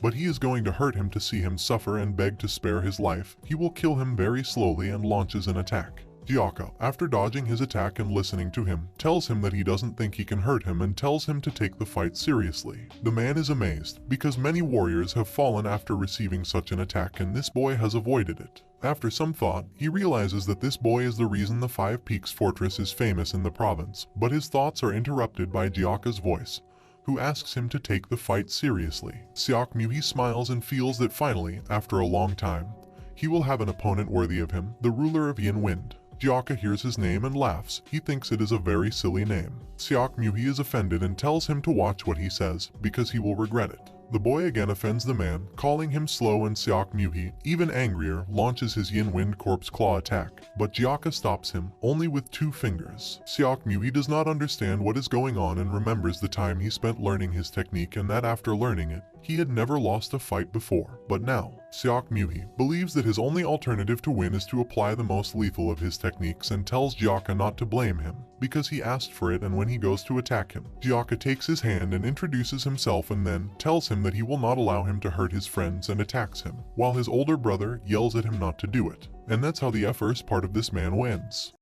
but he is going to hurt him to see him suffer and beg to spare his life. He will kill him very slowly and launches an attack. Jiaka, after dodging his attack and listening to him, tells him that he doesn't think he can hurt him and tells him to take the fight seriously. The man is amazed, because many warriors have fallen after receiving such an attack, and this boy has avoided it. After some thought, he realizes that this boy is the reason the Five Peaks fortress is famous in the province, but his thoughts are interrupted by Jiaka's voice, who asks him to take the fight seriously. Seok Mu-hee smiles and feels that finally, after a long time, he will have an opponent worthy of him, the ruler of Yin Wind. Jiaka hears his name and laughs. He thinks it is a very silly name. Seok Mu-hee is offended and tells him to watch what he says, because he will regret it. The boy again offends the man, calling him slow, and Seok Mu-hee, even angrier, launches his Yin Wind Corpse Claw attack, but Jiaka stops him, only with 2 fingers. Seok Mu-hee does not understand what is going on and remembers the time he spent learning his technique, and that after learning it, he had never lost a fight before. But now, Seok Mu-hee believes that his only alternative to win is to apply the most lethal of his techniques, and tells Jiaka not to blame him, because he asked for it. And when he goes to attack him, Jiaka takes his hand and introduces himself, and then tells him that he will not allow him to hurt his friends and attacks him, while his older brother yells at him not to do it. And that's how the first part of this man wins.